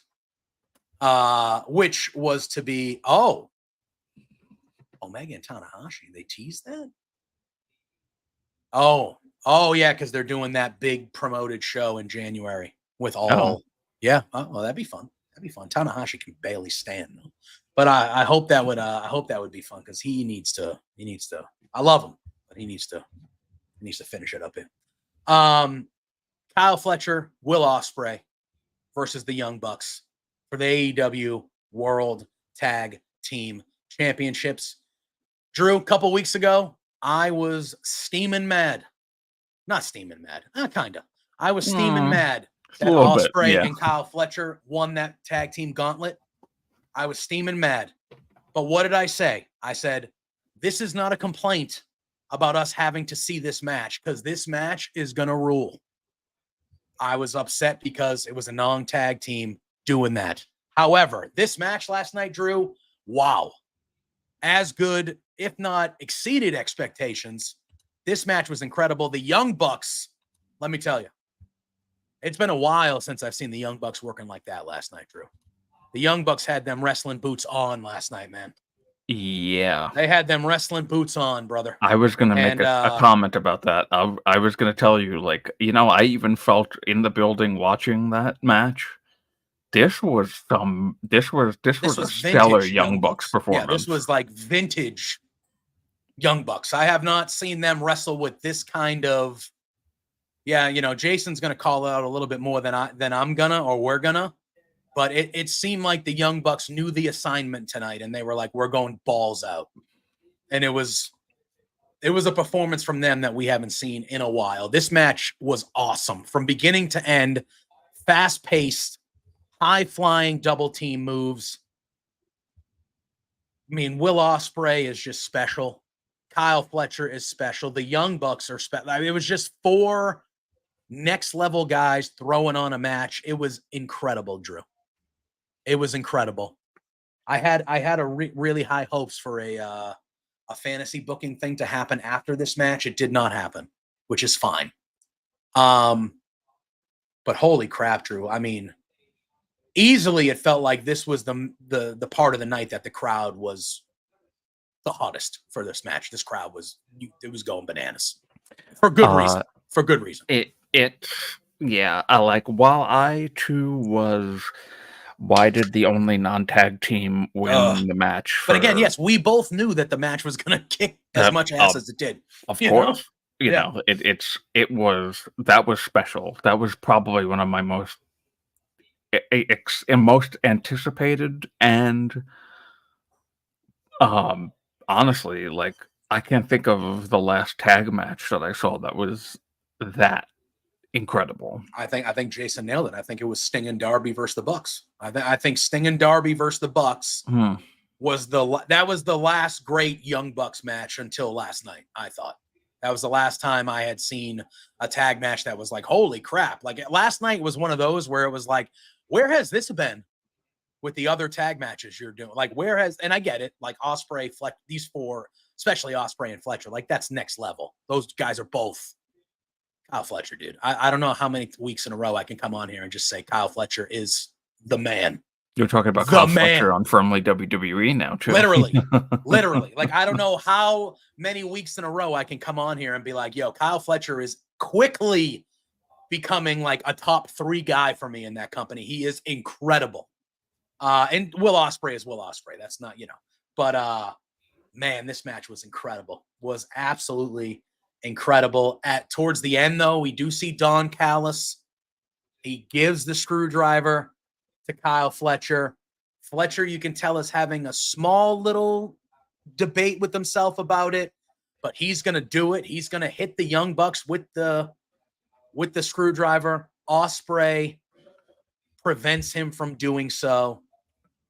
Which was to be Omega and Tanahashi. They teased that. Oh yeah, because they're doing that big promoted show in January with all. Yeah, well, that'd be fun. Tanahashi can barely stand, though. But I hope that would be fun because he needs to. I love him, but he needs to finish it up here. Kyle Fletcher, Will Ospreay versus the Young Bucks for the AEW World Tag Team Championships. Drew, a couple weeks ago, I was steaming mad. Not steaming mad. Kind of. I was steaming mad that Ospreay and Kyle Fletcher won that tag team gauntlet. I was steaming mad. But what did I say? I said, this is not a complaint about us having to see this match because this match is going to rule. I was upset because it was a non-tag team doing that. However, this match last night, Drew, wow. As good, if not exceeded expectations. This match was incredible. The Young Bucks, let me tell you, it's been a while since I've seen the Young Bucks working like that last night, Drew. The Young Bucks had them wrestling boots on last night, man. Yeah. They had them wrestling boots on, brother. I was going to make a comment about that. I was going to tell you, I even felt in the building watching that match. This was a stellar Young Bucks performance. Yeah, this was like vintage Young Bucks. I have not seen them wrestle with this kind of. Yeah, Jason's going to call out a little bit more than I'm gonna or we're gonna. But it seemed like the Young Bucks knew the assignment tonight, and they were like, "We're going balls out," and it was a performance from them that we haven't seen in a while. This match was awesome from beginning to end, fast-paced, high-flying double team moves. I mean, Will Ospreay is just special. Kyle Fletcher is special. The Young Bucks are special. I mean, it was just four next level guys throwing on a match. It was incredible, Drew. It was incredible. I had really high hopes for a fantasy booking thing to happen after this match. It did not happen, which is fine. But holy crap, Drew. I mean, easily it felt like this was the part of the night that the crowd was the hottest for this match. This crowd was going bananas for good reason. For good reason. While I too was, why did the only non-tag team win the match? But again, yes, we both knew that the match was going to kick as much ass as it did. Of course. You know, that was special. That was probably one of my most anticipated, and honestly, like, I can't think of the last tag match that I saw that was that incredible. I think Jason nailed it. I think it was Sting and Darby versus the Bucks. I think Sting and Darby versus the Bucks was the last great Young Bucks match until last night. I thought that was the last time I had seen a tag match that was like, holy crap. Like, last night was one of those where it was like, where has this been with the other tag matches you're doing? Like, and I get it, like Ospreay, these four, especially Ospreay and Fletcher, like, that's next level. Those guys are both Kyle Fletcher, dude. I don't know how many weeks in a row I can come on here and just say Kyle Fletcher is the man. You're talking about Kyle Fletcher on Firmly WWE now, too. Literally. Like, I don't know how many weeks in a row I can come on here and be like, yo, Kyle Fletcher is quickly becoming like a top 3 guy for me in that company. He is incredible. And Will Ospreay is Will Ospreay. That's not, but man, this match was incredible. Was absolutely incredible. Towards the end, though, we do see Don Callis. He gives the screwdriver to Kyle Fletcher. Fletcher, you can tell, is having a small little debate with himself about it, but he's going to do it. He's going to hit the Young Bucks with the screwdriver. Ospreay prevents him from doing so,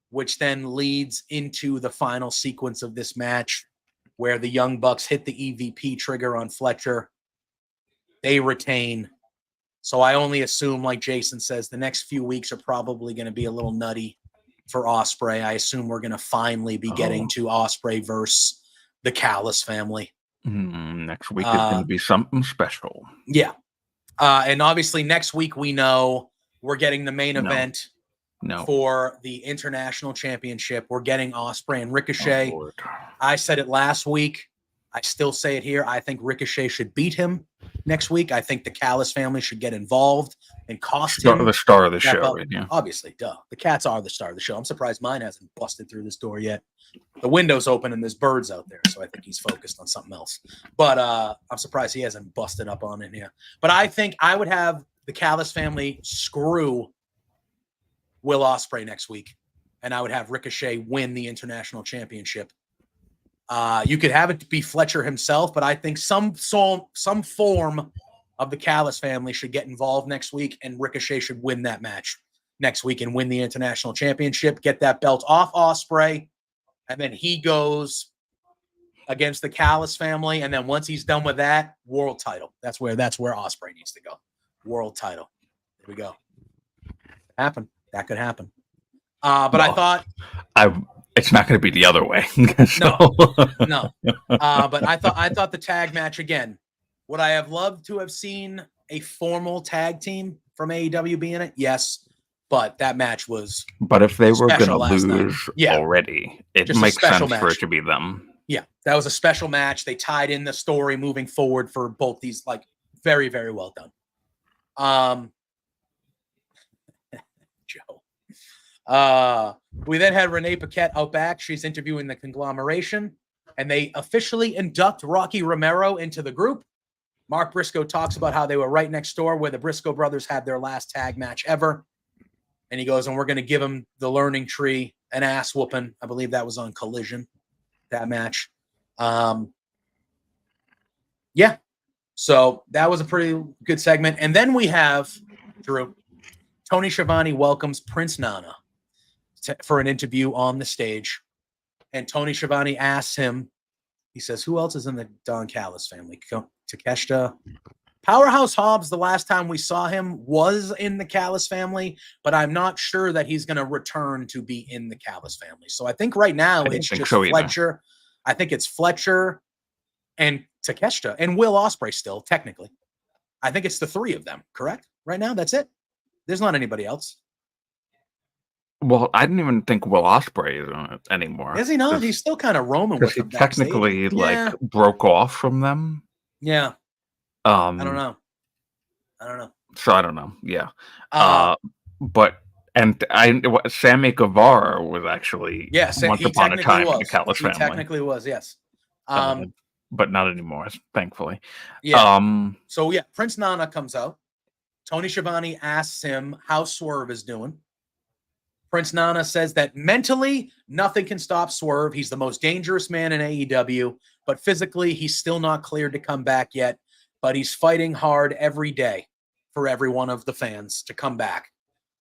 which then leads into the final sequence of this match, where the Young Bucks hit the EVP trigger on Fletcher. They retain. So I only assume, like Jason says, the next few weeks are probably going to be a little nutty for Ospreay. I assume we're going to finally be getting to Ospreay versus the Callis family. Next week is going to be something special. Yeah. And obviously next week we know we're getting the main event for the International Championship. We're getting Ospreay and Ricochet. I said it last week. I still say it here. I think Ricochet should beat him next week. I think the Callis family should get involved and cost him. The star of the show. Yeah. Obviously, duh. The Cats are the star of the show. I'm surprised mine hasn't busted through this door yet. The window's open and there's birds out there, so I think he's focused on something else. But I'm surprised he hasn't busted up on it here. But I think I would have the Callis family screw Will Ospreay next week, and I would have Ricochet win the International Championship. You could have it be Fletcher himself, but I think some form of the Callis family should get involved next week, and Ricochet should win that match next week and win the International Championship, get that belt off Ospreay, and then he goes against the Callis family, and then once he's done with that, world title. That's where Ospreay needs to go. World title. There we go. That could happen. But I thought it's not going to be the other way. No. But I thought the tag match, again, would I have loved to have seen a formal tag team from AEW be in it? Yes. But that match was. But if they were going to lose already, it just makes sense for it to be them. Yeah, that was a special match. They tied in the story moving forward for both these, like, very, very well done. Joe. We then had Renee Paquette out back. She's interviewing the conglomeration, and they officially induct Rocky Romero into the group. Mark Briscoe talks about how they were right next door where the Briscoe brothers had their last tag match ever. And he goes, and we're going to give him the learning tree, an ass whooping. I believe that was on Collision, that match. Yeah. So that was a pretty good segment. And then we have, Drew, Tony Schiavone welcomes Prince Nana for an interview on the stage. And Tony Schiavone asks him, he says, who else is in the Don Callis family? Takeshita, Powerhouse Hobbs, the last time we saw him was in the Callis family, but I'm not sure that he's going to return to be in the Callis family. So I think right now it's just Fletcher. I think it's Fletcher and Takeshita and Will Ospreay still, technically. I think it's the three of them, correct? Right now, that's it. There's not anybody else. Well, I didn't even think Will Ospreay is on it anymore. Is he not? He's still kind of roaming with them. He technically broke off from them. Yeah. I don't know. So I don't know. Yeah. Sammy Guevara was actually once upon a time in the Callis family. He technically was, yes. But not anymore, thankfully. Yeah. So Prince Nana comes out. Tony Schiavone asks him how Swerve is doing. Prince Nana says that mentally, nothing can stop Swerve. He's the most dangerous man in AEW, but physically, he's still not cleared to come back yet. But he's fighting hard every day for every one of the fans to come back.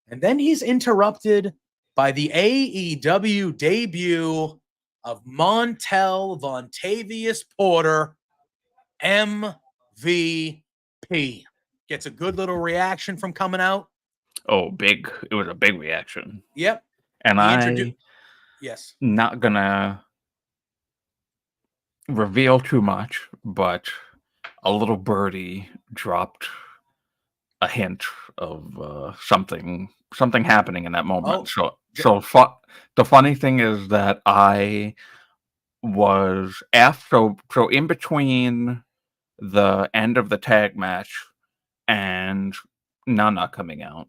And then he's interrupted by the AEW debut of Montel Vontavious Porter, MVP. Gets a good little reaction from coming out. Oh, big. It was a big reaction. Yep. And yes. Not gonna reveal too much, but a little birdie dropped a hint of something happening in that moment. The funny thing is that I was after, so in between the end of the tag match and Nana coming out,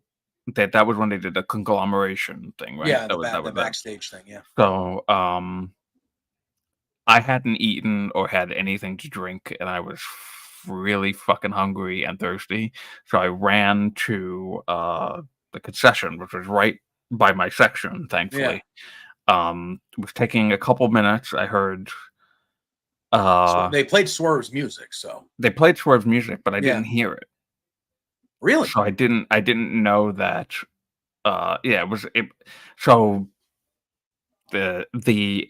that was when they did the conglomeration thing, right? Yeah, the backstage thing, yeah. So I hadn't eaten or had anything to drink, and I was really fucking hungry and thirsty. So I ran to the concession, which was right by my section, thankfully. Yeah. It was taking a couple minutes. I heard so they played Swerve's music, so they played Swerve's music, but I didn't hear it. Really? So I didn't know that. So the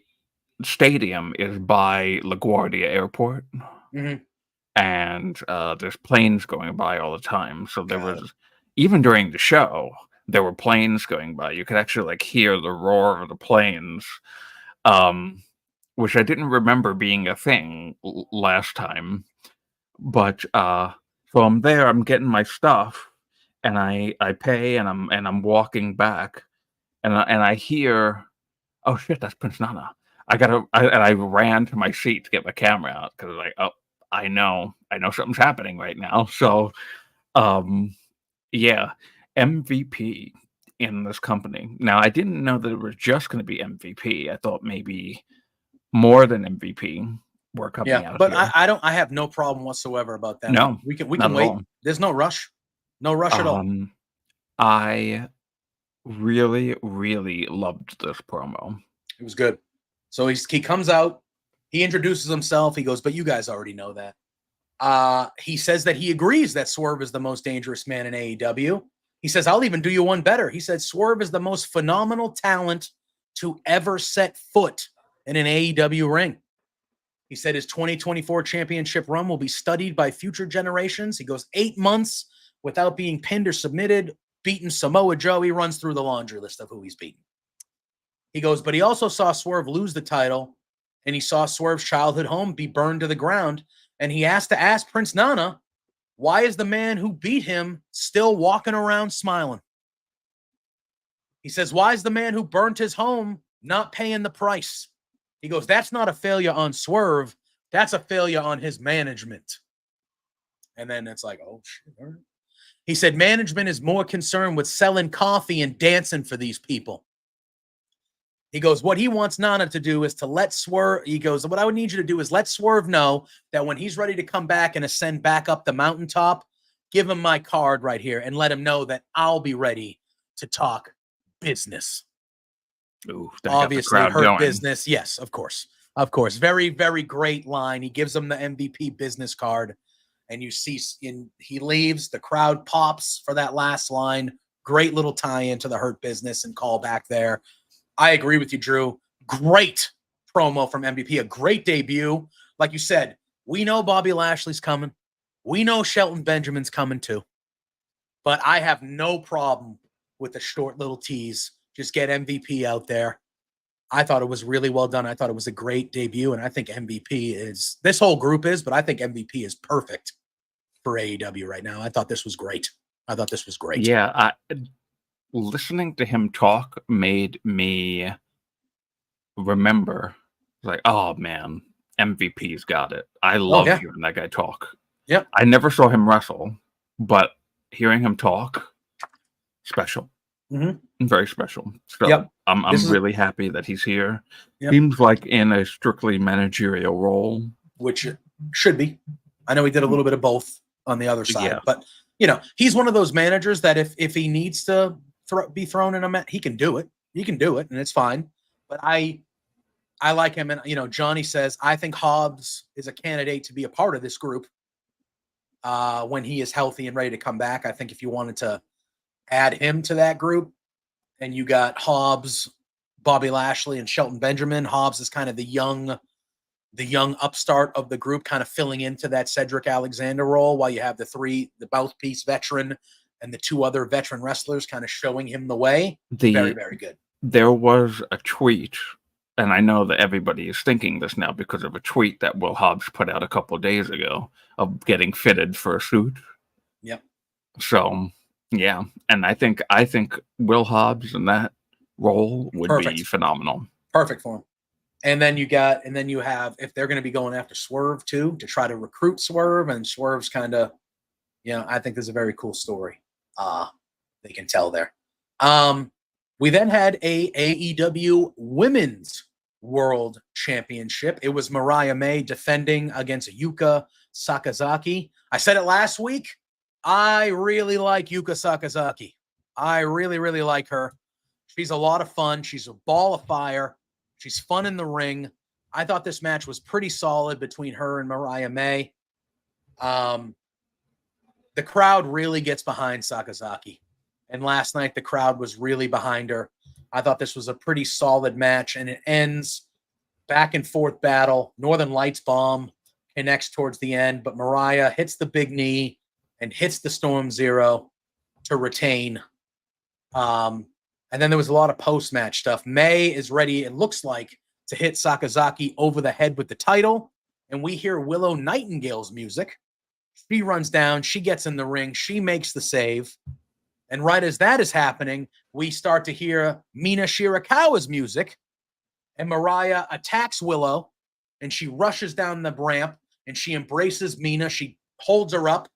stadium is by LaGuardia Airport, and there's planes going by all the time. So there was, even during the show, there were planes going by. You could actually hear the roar of the planes, which I didn't remember being a thing last time. But so I'm there, I'm getting my stuff, and I pay, and I'm walking back, and I hear, oh shit, that's Prince Nana. I ran to my seat to get my camera out because I know something's happening right now. So MVP in this company. Now I didn't know that it was just going to be MVP. I thought maybe more than MVP were coming out. But I have no problem whatsoever about that. No, we can wait. There's no rush. No rush at all. I really, really loved this promo. It was good. So he comes out, he introduces himself. He goes, but you guys already know that. He says that he agrees that Swerve is the most dangerous man in AEW. He says, I'll even do you one better. He said, Swerve is the most phenomenal talent to ever set foot in an AEW ring. He said his 2024 championship run will be studied by future generations. He goes 8 months without being pinned or submitted, beaten Samoa Joe. He runs through the laundry list of who he's beaten. He goes, but he also saw Swerve lose the title, and he saw Swerve's childhood home be burned to the ground. And he has to ask Prince Nana, why is the man who beat him still walking around smiling? He says, why is the man who burnt his home not paying the price? He goes, that's not a failure on Swerve. That's a failure on his management. And then it's like, oh, shit. All right. He said, management is more concerned with selling coffee and dancing for these people. He goes, what he wants Nana to do is to let Swerve, he goes, what I would need you to do is let Swerve know that when he's ready to come back and ascend back up the mountaintop, give him my card right here and let him know that I'll be ready to talk business. Ooh, obviously Hurt Business. Yes, of course. Of course. Very, very great line. He gives him the MVP business card, and you see he leaves, the crowd pops for that last line. Great little tie-in to the Hurt Business and call back there. I agree with you, Drew. Great promo from MVP, a great debut. Like you said, we know Bobby Lashley's coming. We know Shelton Benjamin's coming too, but I have no problem with the short little tease. Just get MVP out there. I thought it was really well done. I thought it was a great debut, and I think MVP is – this whole group is, but I think MVP is perfect for AEW right now. I thought this was great. Yeah, listening to him talk made me remember, like, oh, man, MVP's got it. I love hearing that guy talk. Yep. I never saw him wrestle, but hearing him talk, special. Mm-hmm. Very special. So I'm really happy that he's here. Yep. Seems like in a strictly managerial role. Which it should be. I know he did a little bit of both on the other side. But, he's one of those managers that if he needs to be thrown in a match, he can do it. He can do it, and it's fine. But I like him. And, Johnny says, I think Hobbs is a candidate to be a part of this group when he is healthy and ready to come back. I think if you wanted to add him to that group, and you got Hobbs, Bobby Lashley, and Shelton Benjamin. Hobbs is kind of the young upstart of the group, kind of filling into that Cedric Alexander role, while you have the mouthpiece veteran and the two other veteran wrestlers kind of showing him the way. Very, very good. There was a tweet, and I know that everybody is thinking this now because of a tweet that Will Hobbs put out a couple of days ago of getting fitted for a suit. Yep. So, yeah, and I think Will Hobbs in that role would be phenomenal. Perfect for him. And then you have, if they're going to be going after Swerve too, to try to recruit Swerve, and Swerve's kind of, I think there's a very cool story they can tell there. We then had a AEW Women's World Championship. It was Mariah May defending against Yuka Sakazaki. I said it last week. I really like Yuka Sakazaki. I really, really like her. She's a lot of fun. She's a ball of fire. She's fun in the ring. I thought this match was pretty solid between her and Mariah May. The crowd really gets behind Sakazaki. And last night, the crowd was really behind her. I thought this was a pretty solid match, and it ends back and forth battle. Northern Lights bomb connects towards the end, but Mariah hits the big knee and hits the Storm Zero to retain. And then there was a lot of post-match stuff. May is ready, it looks like, to hit Sakazaki over the head with the title, and we hear Willow Nightingale's music. She runs down, she gets in the ring, she makes the save. And right as that is happening, we start to hear Mina Shirakawa's music, and Mariah attacks Willow, and she rushes down the ramp, and she embraces Mina. She holds her up.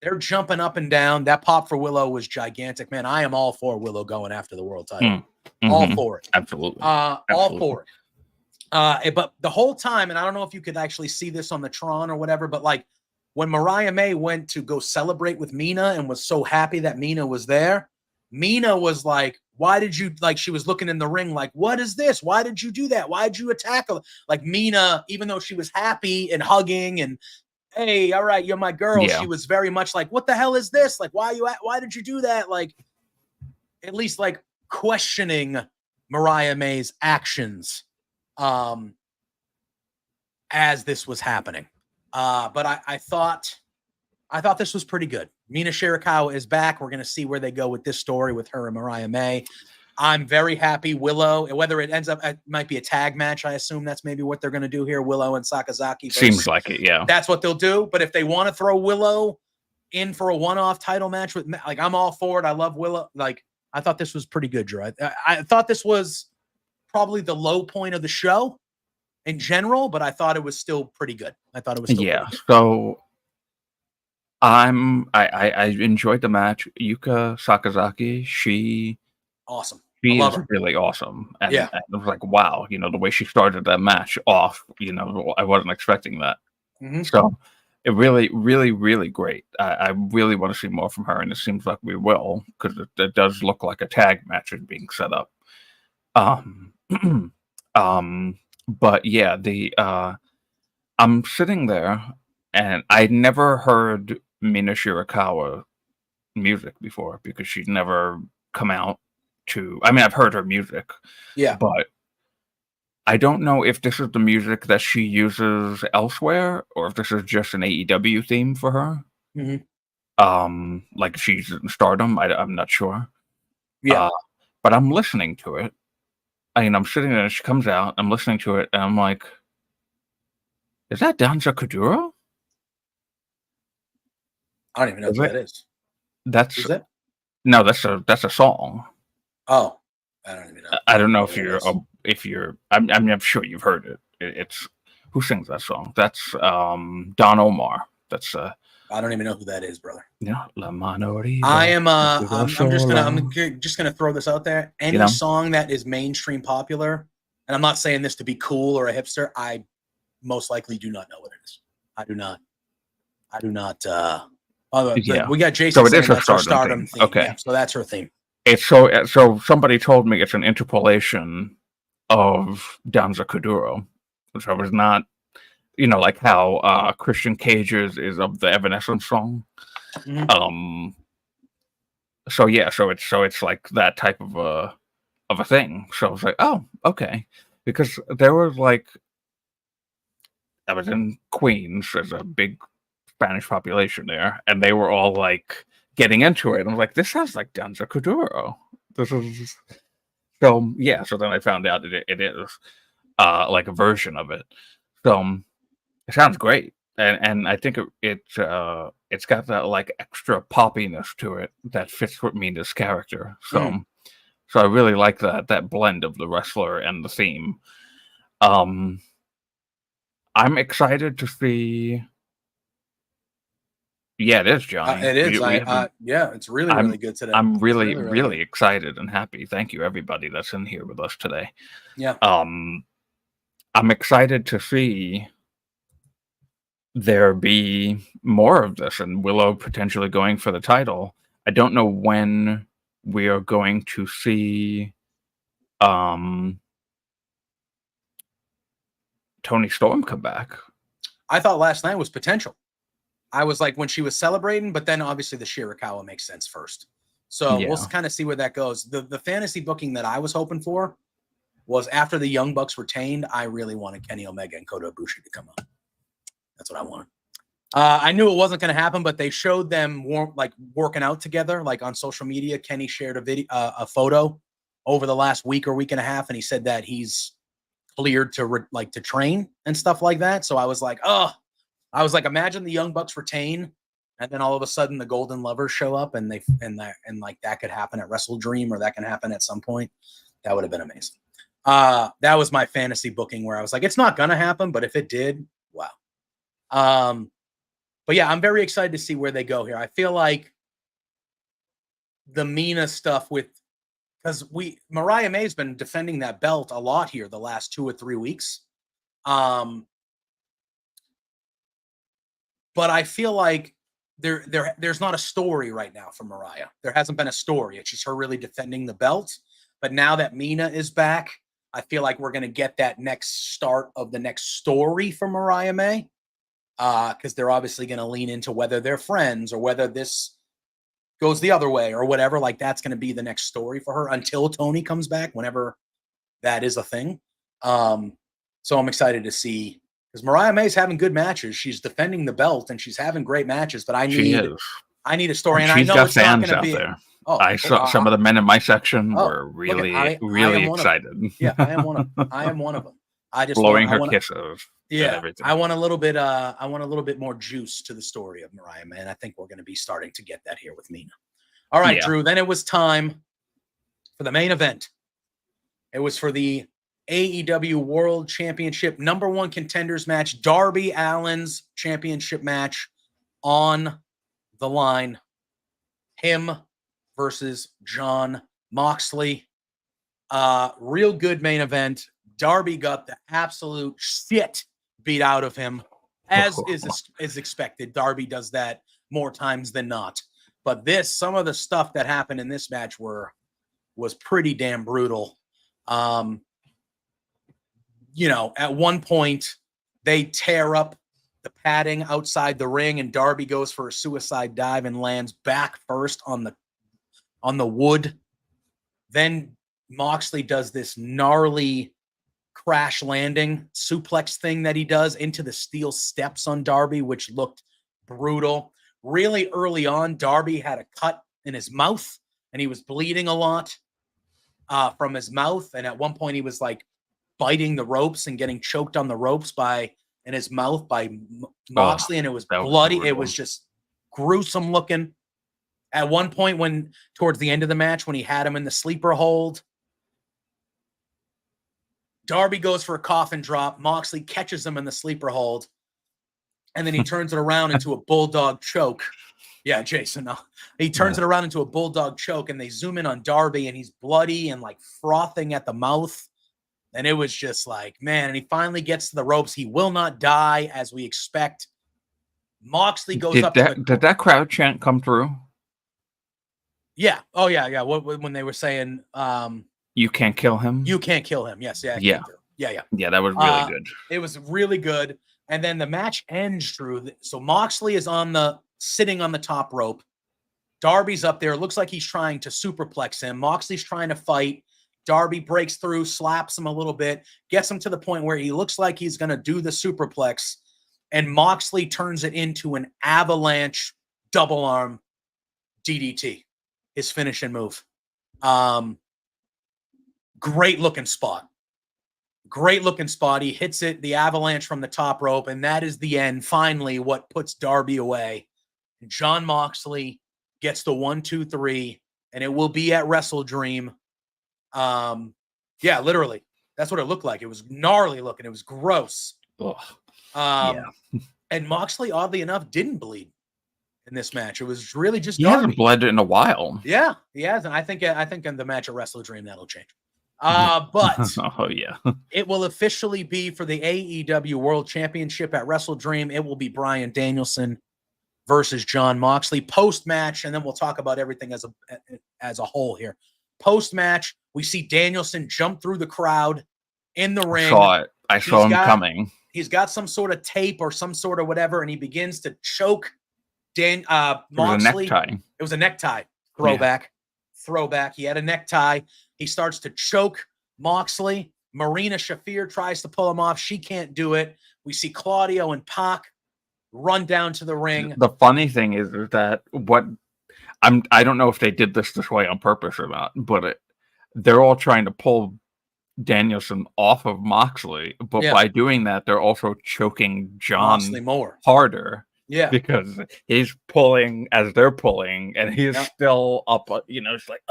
They're jumping up and down. That pop for Willow was gigantic. Man, I am all for Willow going after the world title. Mm-hmm. All for it. Absolutely. All for it. But the whole time, and I don't know if you could actually see this on the Tron or whatever, but like when Mariah May went to go celebrate with Mina and was so happy that Mina was there, Mina was like, why did you, like, she was looking in the ring like, what is this? Why did you do that? Why did you attack her? Like Mina, even though she was happy and hugging and, hey, all right, you're my girl. Yeah. She was very much like, what the hell is this? Like, why did you do that? Like, at least like questioning Mariah May's actions as this was happening. But I thought this was pretty good. Mina Shirakawa is back. We're going to see where they go with this story with her and Mariah May. I'm very happy. Willow, whether it ends up, it might be a tag match. I assume that's maybe what they're going to do here. Willow and Sakazaki. Seems like it, yeah. That's what they'll do. But if they want to throw Willow in for a one-off title match with, like, I'm all for it. I love Willow. Like, I thought this was pretty good, Drew. I thought this was probably the low point of the show in general, but I thought it was still pretty good. So I enjoyed the match. Yuka Sakazaki, she awesome. She is really awesome. And it was like, wow, the way she started that match off, I wasn't expecting that. Mm-hmm. So it really, really, really great. I really want to see more from her, and it seems like we will, because it does look like a tag match is being set up. But yeah, I'm sitting there, and I never heard Mina Shirakawa music before because she'd never come out to. I mean, I've heard her music, yeah, but I don't know if this is the music that she uses elsewhere or if this is just an AEW theme for her. Like she's in Stardom. I'm not sure. Yeah. But I'm listening to it. I mean, I'm sitting there and she comes out. I'm listening to it and I'm like, is that Danza Kuduro? I don't even know who that is. Is that? No, that's a song. Oh, I don't even know. I don't know if you're. I'm sure you've heard it. It's who sings that song? That's Don Omar. That's I don't even know who that is, brother. Yeah, La Minority. I'm just gonna throw this out there. Any song that is mainstream popular, and I'm not saying this to be cool or a hipster, I most likely do not know what it is. I do not. We got Jason. So it is her Stardom theme. Okay, yeah, so that's her theme. It's so somebody told me it's an interpolation of Danza Kuduro, which I was not, like how Christian Cage's is of the Evanescence song. So it's like that type of a thing. So I was like, oh, okay, because there was I was in Queens. There's a big Spanish population there, and they were all like getting into it. And I was like, this sounds like Danza Kuduro. This is so yeah. So then I found out that it is like a version of it. So it sounds great, and I think it's got that like extra poppiness to it that fits with Mina's character. So I really like that blend of the wrestler and the theme. I'm excited to see. Yeah, it is, Johnny. It is. It's really good today. I'm really excited and happy. Thank you, everybody that's in here with us today. Yeah. I'm excited to see there be more of this and Willow potentially going for the title. I don't know when we are going to see Toni Storm come back. I thought last night was potential. I was like when she was celebrating, but then obviously the Shirakawa makes sense first. So we'll kind of see where that goes. The fantasy booking that I was hoping for was after the Young Bucks retained, I really wanted Kenny Omega and Kota Ibushi to come up. That's what I wanted. I knew it wasn't going to happen, but they showed them working out together, like on social media. Kenny shared a photo over the last week or week and a half, and he said that he's cleared to to train and stuff like that. So I was like, imagine the Young Bucks retain, and then all of a sudden the Golden Lovers show up, and that could happen at Wrestle Dream, or that can happen at some point. That would have been amazing. That was my fantasy booking where I was like, it's not gonna happen, but if it did, wow. But yeah, I'm very excited to see where they go here. I feel like the Mina stuff because Mariah May's been defending that belt a lot here the last 2 or 3 weeks. But I feel like there's not a story right now for Mariah. There hasn't been a story. It's just her really defending the belt. But now that Mina is back, I feel like we're going to get that next start of the next story for Mariah May. Because they're obviously going to lean into whether they're friends or whether this goes the other way or whatever. Like that's going to be the next story for her until Tony comes back, whenever that is a thing. So I'm excited to see, because Mariah May's having good matches. She's defending the belt and she's having great matches. But I need a story, and I know it's not going to be there. I saw some of the men in my section were really excited. Yeah, I am one of them. I just blowing her kisses. Yeah, I want a little bit more juice to the story of Mariah May, and I think we're going to be starting to get that here with Mina. All right, Drew. Then it was time for the main event. It was for the AEW World Championship #1 contenders match. Darby Allin's championship match on the line. Him versus Jon Moxley. Real good main event. Darby got the absolute shit beat out of him, as is expected. Darby does that more times than not. But some of the stuff that happened in this match was pretty damn brutal. At one point they tear up the padding outside the ring, and Darby goes for a suicide dive and lands back first on the wood. Then Moxley does this gnarly crash landing suplex thing that he does into the steel steps on Darby, which looked brutal. Really early on, Darby had a cut in his mouth, and he was bleeding a lot from his mouth. And at one point, he was like biting the ropes and getting choked on the ropes in his mouth by Moxley, and it was bloody. It was just gruesome looking. At one point, when towards the end of the match, when he had him in the sleeper hold, Darby goes for a coffin drop. Moxley catches him in the sleeper hold, and then he turns it around into a bulldog choke. Yeah, Jason. He turns it around into a bulldog choke, and they zoom in on Darby, and he's bloody and like frothing at the mouth. And it was just like, man, and he finally gets to the ropes. He will not die, as we expect. Moxley goes up. Did that crowd chant come through? Yeah. Oh, yeah. When they were saying, you can't kill him. You can't kill him. Yes. Yeah. Yeah. That was really good. It was really good. And then the match ends, Drew. So Moxley is sitting on the top rope. Darby's up there. It looks like he's trying to superplex him. Moxley's trying to fight. Darby breaks through, slaps him a little bit, gets him to the point where he looks like he's going to do the superplex. And Moxley turns it into an avalanche double arm DDT, his finishing move. Great looking spot. He hits it, the avalanche from the top rope, and that is the end. Finally, what puts Darby away. Jon Moxley gets the 1, 2, 3, and it will be at Wrestle Dream. Yeah, literally. That's what it looked like. It was gnarly looking. It was gross. And Moxley, oddly enough, didn't bleed in this match. It was really just Darby. He hasn't bled in a while. Yeah, he hasn't. I think in the match at Wrestle Dream that'll change. But it will officially be for the AEW World Championship at Wrestle Dream. It will be Bryan Danielson versus Jon Moxley post-match, and then we'll talk about everything as a whole here. Post-match, we see Danielson jump through the crowd in the ring. I saw him coming. He's got some sort of tape or some sort of whatever, and he begins to choke Moxley. It was a necktie. Throwback. He had a necktie. He starts to choke Moxley. Marina Shafir tries to pull him off. She can't do it. We see Claudio and Pac run down to the ring. The funny thing is that I don't know if they did this way on purpose or not, but they're all trying to pull Danielson off of Moxley, but by doing that, they're also choking Jon Moxley more harder. Yeah, because he's pulling as they're pulling, and he's still up. It's like.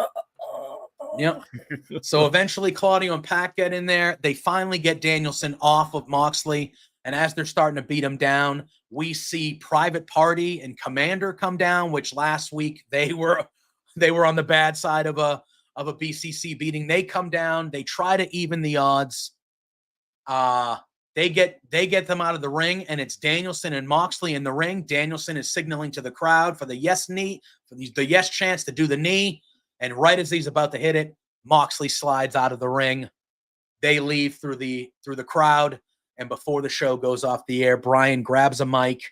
Yep. So eventually, Claudio and Pac get in there. They finally get Danielson off of Moxley, and as they're starting to beat him down, we see Private Party and Commander come down. Which last week they were on the bad side of a BCC beating. They come down. They try to even the odds. They get them out of the ring, and it's Danielson and Moxley in the ring. Danielson is signaling to the crowd for the yes knee, for the yes chance to do the knee. And right as he's about to hit it, Moxley slides out of the ring. They leave through the crowd, and before the show goes off the air, Bryan grabs a mic.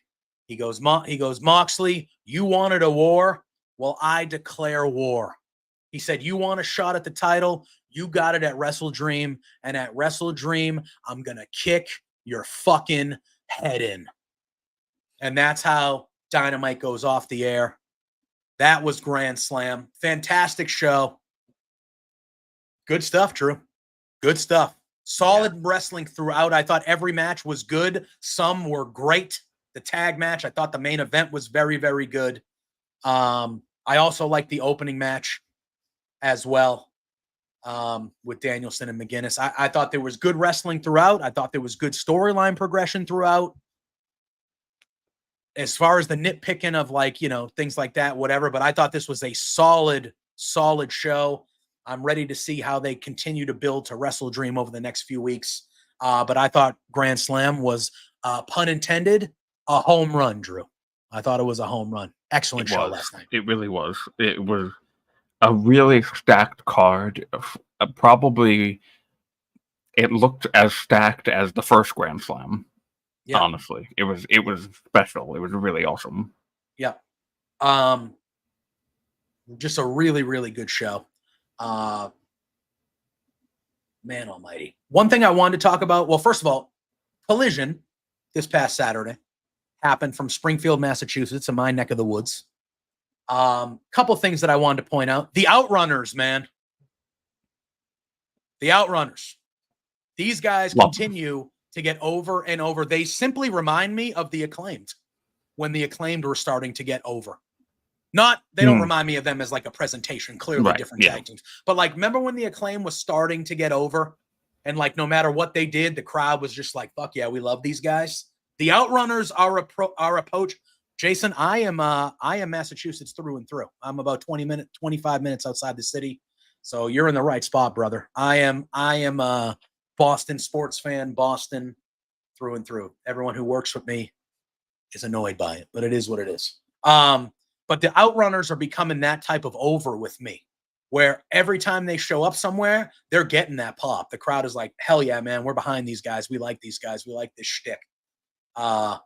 He goes, Moxley, you wanted a war? Well, I declare war. He said, you want a shot at the title? You got it at Wrestle Dream, and at Wrestle Dream, I'm going to kick your fucking head in. And that's how Dynamite goes off the air. That was Grand Slam. Fantastic show. Good stuff, Drew. Good stuff. Solid wrestling throughout. I thought every match was good. Some were great. The tag match, I thought the main event was very, very good. I also liked the opening match as well with Danielson and McGuinness. I thought there was good wrestling throughout. I thought there was good storyline progression throughout. As far as the nitpicking of things like that, whatever, but I thought this was a solid show. I'm ready to see how they continue to build to Wrestle Dream over the next few weeks. But I thought Grand Slam was, pun intended, a home run, Drew. I thought it was a home run. Excellent show last night. It really was. It was a really stacked card. Probably it looked as stacked as the first Grand Slam. Yeah. Honestly, it was special. It was really awesome. Yeah. Just a really, really good show. Man almighty. One thing I wanted to talk about, well, first of all, Collision this past Saturday happened from Springfield, Massachusetts, in my neck of the woods. Couple things that I wanted to point out. The Outrunners, man. The Outrunners. These guys continue to get over and over. They simply remind me of the Acclaimed when the Acclaimed were starting to get over. They don't remind me of them as like a presentation, clearly different tag teams. But like, remember when the Acclaim was starting to get over and like, no matter what they did, the crowd was just like, fuck yeah, we love these guys. The Outrunners are a poach. Jason, I am Massachusetts through and through. I'm about 25 minutes outside the city. So you're in the right spot, brother. I am a Boston sports fan, Boston through and through. Everyone who works with me is annoyed by it, but it is what it is. But the Outrunners are becoming that type of over with me, where every time they show up somewhere, they're getting that pop. The crowd is like, hell yeah, man, we're behind these guys. We like these guys. We like this shtick. I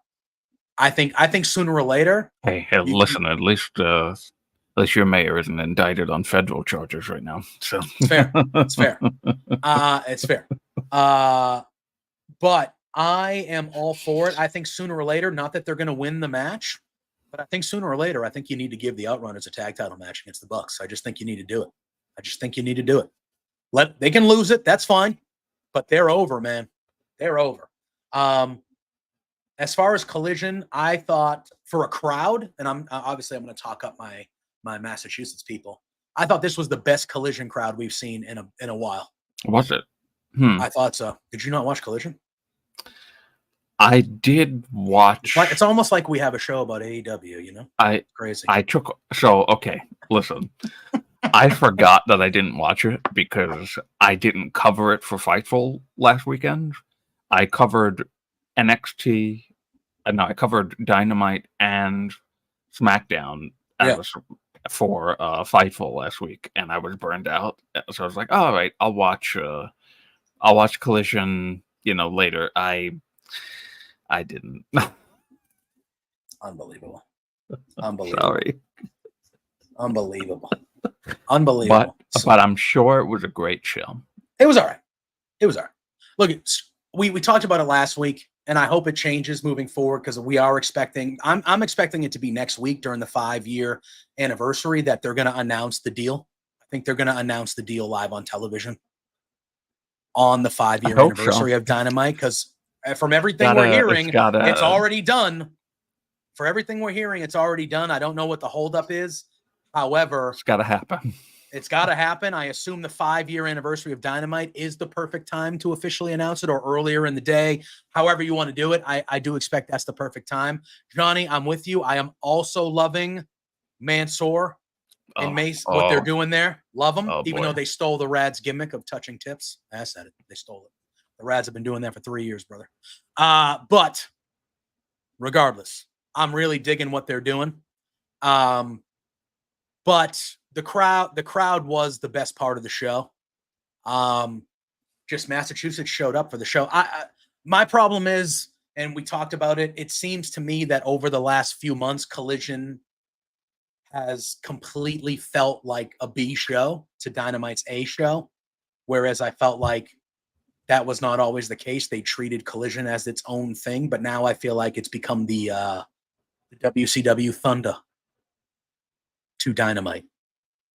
think sooner or later. Hey, listen, at least your mayor isn't indicted on federal charges right now. So it's fair. It's fair. It's fair. But I am all for it. I think sooner or later, not that they're going to win the match, but I think sooner or later, I think you need to give the Outrunners a tag title match against the Bucks. I just think you need to do it. They can lose it. That's fine. But they're over, man. They're over. As far as Collision, I thought for a crowd, and I'm going to talk up my Massachusetts people. I thought this was the best Collision crowd we've seen in a while. Was it? I thought so. Did you not watch Collision? I did watch. It's almost like we have a show about AEW, you know? Crazy. Okay, listen. I forgot that I didn't watch it because I didn't cover it for Fightful last weekend. I covered NXT. I covered Dynamite and SmackDown for Fightful last week, and I was burned out. So I was like, oh, all right, I'll watch Collision, later. I didn't. Unbelievable. Sorry. Unbelievable. But I'm sure it was a great show. It was all right. Look, we talked about it last week, and I hope it changes moving forward because we are expecting. I'm expecting it to be next week during the 5-year anniversary that they're going to announce the deal. I think they're going to announce the deal live on television on the 5-year anniversary of Dynamite because. From everything we're hearing, it's already done. For everything we're hearing, it's already done. I don't know what the holdup is. However, it's got to happen. It's got to happen. I assume the 5-year anniversary of Dynamite is the perfect time to officially announce it, or earlier in the day. However you want to do it, I do expect that's the perfect time. Johnny, I'm with you. I am also loving Mansoor and Mace, what they're doing there. Love them, even though they stole the Rad's gimmick of touching tips. I said it. They stole it. The Rads have been doing that for 3 years, brother. But regardless, I'm really digging what they're doing. But the crowd was the best part of the show. Just Massachusetts showed up for the show. My problem is, and we talked about it, it seems to me that over the last few months, Collision has completely felt like a B show to Dynamite's A show, whereas I felt like that was not always the case. They treated Collision as its own thing, but now I feel like it's become the WCW Thunder to Dynamite.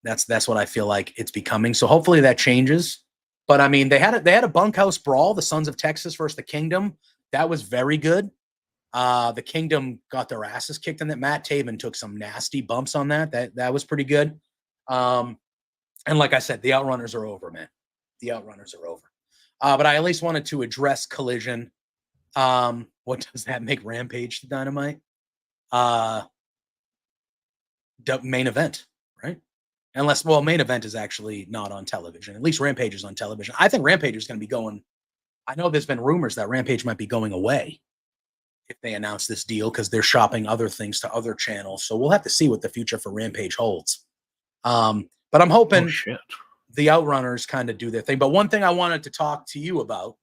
That's what I feel like it's becoming. So hopefully that changes. But I mean, they had a bunkhouse brawl, the Sons of Texas versus the Kingdom. That was very good. The Kingdom got their asses kicked in that. Matt Taven took some nasty bumps on that. That was pretty good. And like I said, the Outrunners are over, man. The Outrunners are over. But I at least wanted to address Collision. What does that make Rampage to Dynamite? Main event, right? Main event is actually not on television. At least Rampage is on television. I think Rampage is going to be going. I know there's been rumors that Rampage might be going away if they announce this deal because they're shopping other things to other channels. So we'll have to see what the future for Rampage holds. But I'm hoping. The Outrunners kind of do their thing. But one thing I wanted to talk to you about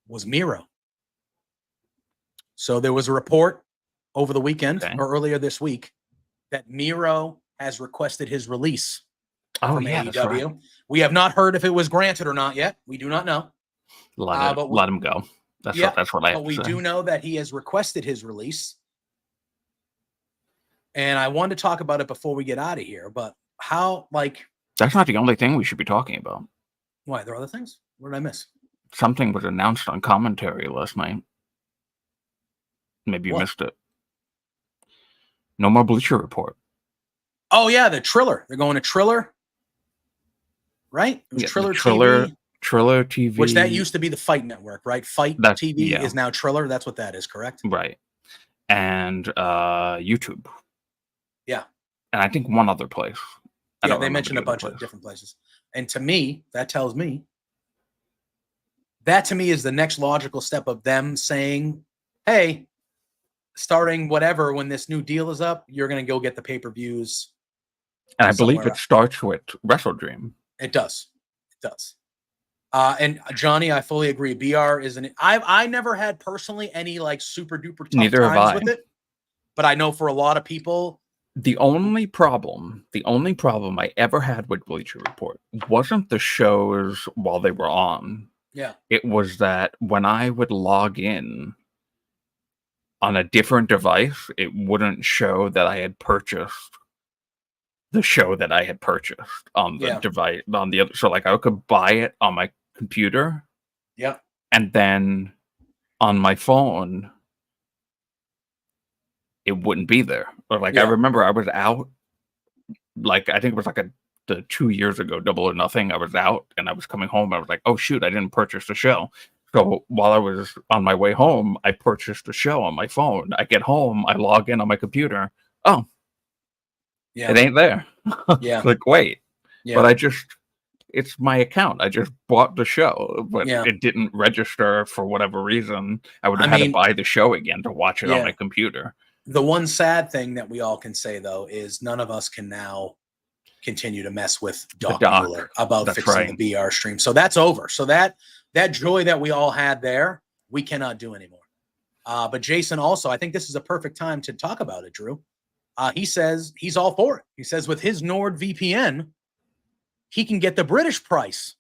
was Miro. So there was a report over the weekend or earlier this week that Miro has requested his release. from AEW. That's right. We have not heard if it was granted or not yet. We do not know. Let him go. That's what I have to say. But we do know that he has requested his release. And I wanted to talk about it before we get out of here. But how, that's not the only thing we should be talking about. Why? There are other things? What did I miss? Something was announced on commentary last night. Maybe you missed it. No more Bleacher Report. Oh, yeah, the Triller. They're going to Triller. Right? It was Triller TV. Triller TV. Which that used to be the Fight Network, right? Fight TV is now Triller. That's what that is, correct? Right. And YouTube. Yeah. And I think one other place. Yeah, they mentioned a bunch of different places. And to me, that tells me, is the next logical step of them saying, hey, starting whatever, when this new deal is up, you're going to go get the pay-per-views. And I believe it starts with Wrestle Dream. It does. It does. And Johnny, I fully agree. BR isn't. I never had personally any super duper tough times with it, but I know for a lot of people, the only problem I ever had with Bleacher Report wasn't the shows while they were on. Yeah, it was that when I would log in on a different device, it wouldn't show that I had purchased the show that I had purchased on the device on the other. So I could buy it on my computer. Yeah. And then on my phone, it wouldn't be there. Or I remember I was out, I think it was the 2 years ago, Double or Nothing. I was out and I was coming home. I was like, oh shoot, I didn't purchase the show. So while I was on my way home, I purchased the show on my phone. I get home, I log in on my computer. Oh, it ain't there. Yeah. Wait. Yeah. But it's my account. I just bought the show, but it didn't register for whatever reason. I would have had to buy the show again to watch it on my computer. The one sad thing that we all can say, though, is none of us can now continue to mess with Doc Mueller about fixing the BR stream. So that's over. So that joy that we all had there, we cannot do anymore. But Jason also, I think this is a perfect time to talk about it, Drew. He says he's all for it. He says with his NordVPN, he can get the British price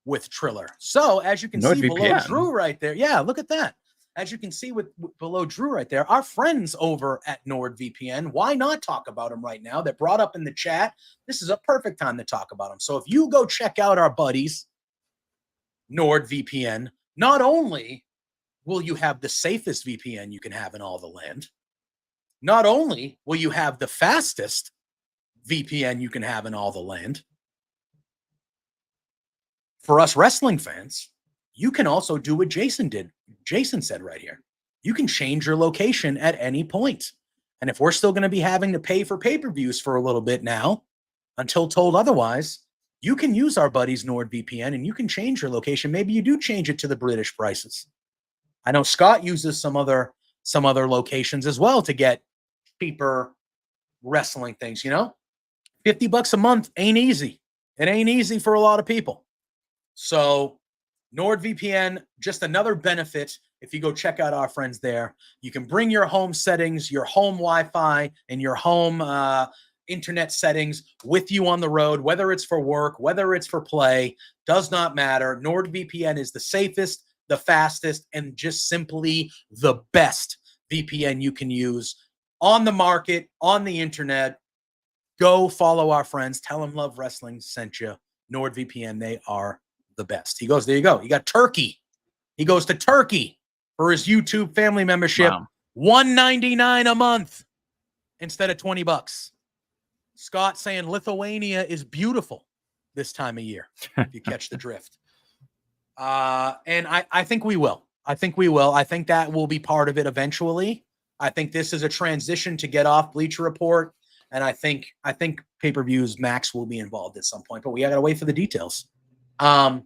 with Triller. So as you can see below Drew right there. Yeah, look at that. As you can see below Drew right there, our friends over at NordVPN, why not talk about them right now? That brought up in the chat. This is a perfect time to talk about them. So if you go check out our buddies, NordVPN, not only will you have the safest VPN you can have in all the land, not only will you have the fastest VPN you can have in all the land, for us wrestling fans, you can also do what Jason did. Jason said right here, you can change your location at any point. And if we're still going to be having to pay for pay-per-views for a little bit now, until told otherwise, you can use our buddies NordVPN and you can change your location. Maybe you do change it to the British prices. I know Scott uses some other locations as well to get cheaper wrestling things, $50 a month ain't easy. It ain't easy for a lot of people. So NordVPN, just another benefit. If you go check out our friends there, you can bring your home settings, your home Wi-Fi, and your home internet settings with you on the road, whether it's for work, whether it's for play, does not matter. NordVPN is the safest, the fastest, and just simply the best VPN you can use on the market, on the internet. Go follow our friends. Tell them Love Wrestling sent you. NordVPN, they are the best. He goes, there you go. You got Turkey. He goes to Turkey for his YouTube family membership. Wow. $199 a month instead of $20. Scott saying Lithuania is beautiful this time of year, if you catch the drift. And I think we will. I think that will be part of it eventually. I think this is a transition to get off Bleacher Report. And I think pay-per-views Max will be involved at some point, but we got to wait for the details. All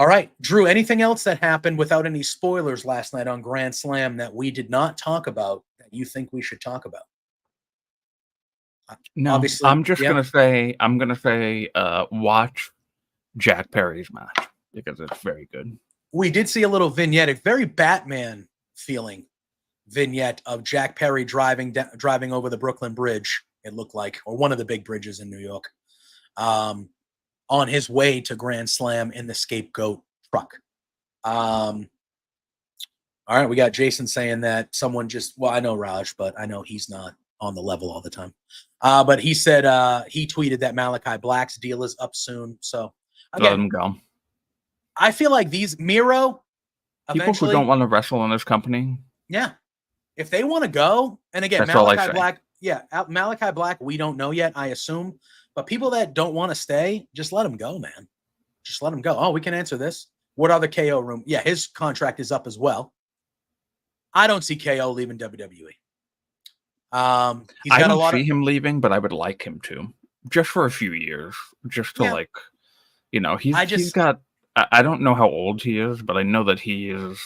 right, Drew, anything else that happened without any spoilers last night on Grand Slam that we did not talk about that you think we should talk about? No, obviously, I'm going to say, watch Jack Perry's match because it's very good. We did see a little vignette, a very Batman feeling vignette of Jack Perry driving over the Brooklyn Bridge. It looked like, or one of the big bridges in New York. on his way to Grand Slam in the Scapegoat truck. All right, we got Jason saying that someone I know Raj, but I know he's not on the level all the time. But he said he tweeted that Malachi Black's deal is up soon. So again, let him go. I feel like these Miro, people who don't want to wrestle in this company, if they want to go, and again, Malachi Black, Malachi Black, we don't know yet, I assume. But people that don't want to stay, just let him go, man. Just let him go. Oh, we can answer this. What other KO room? Yeah, his contract is up as well. I don't see KO leaving WWE. I don't see him leaving, but I would like him to, just for a few years, just to he's got. I don't know how old he is, but I know that he is.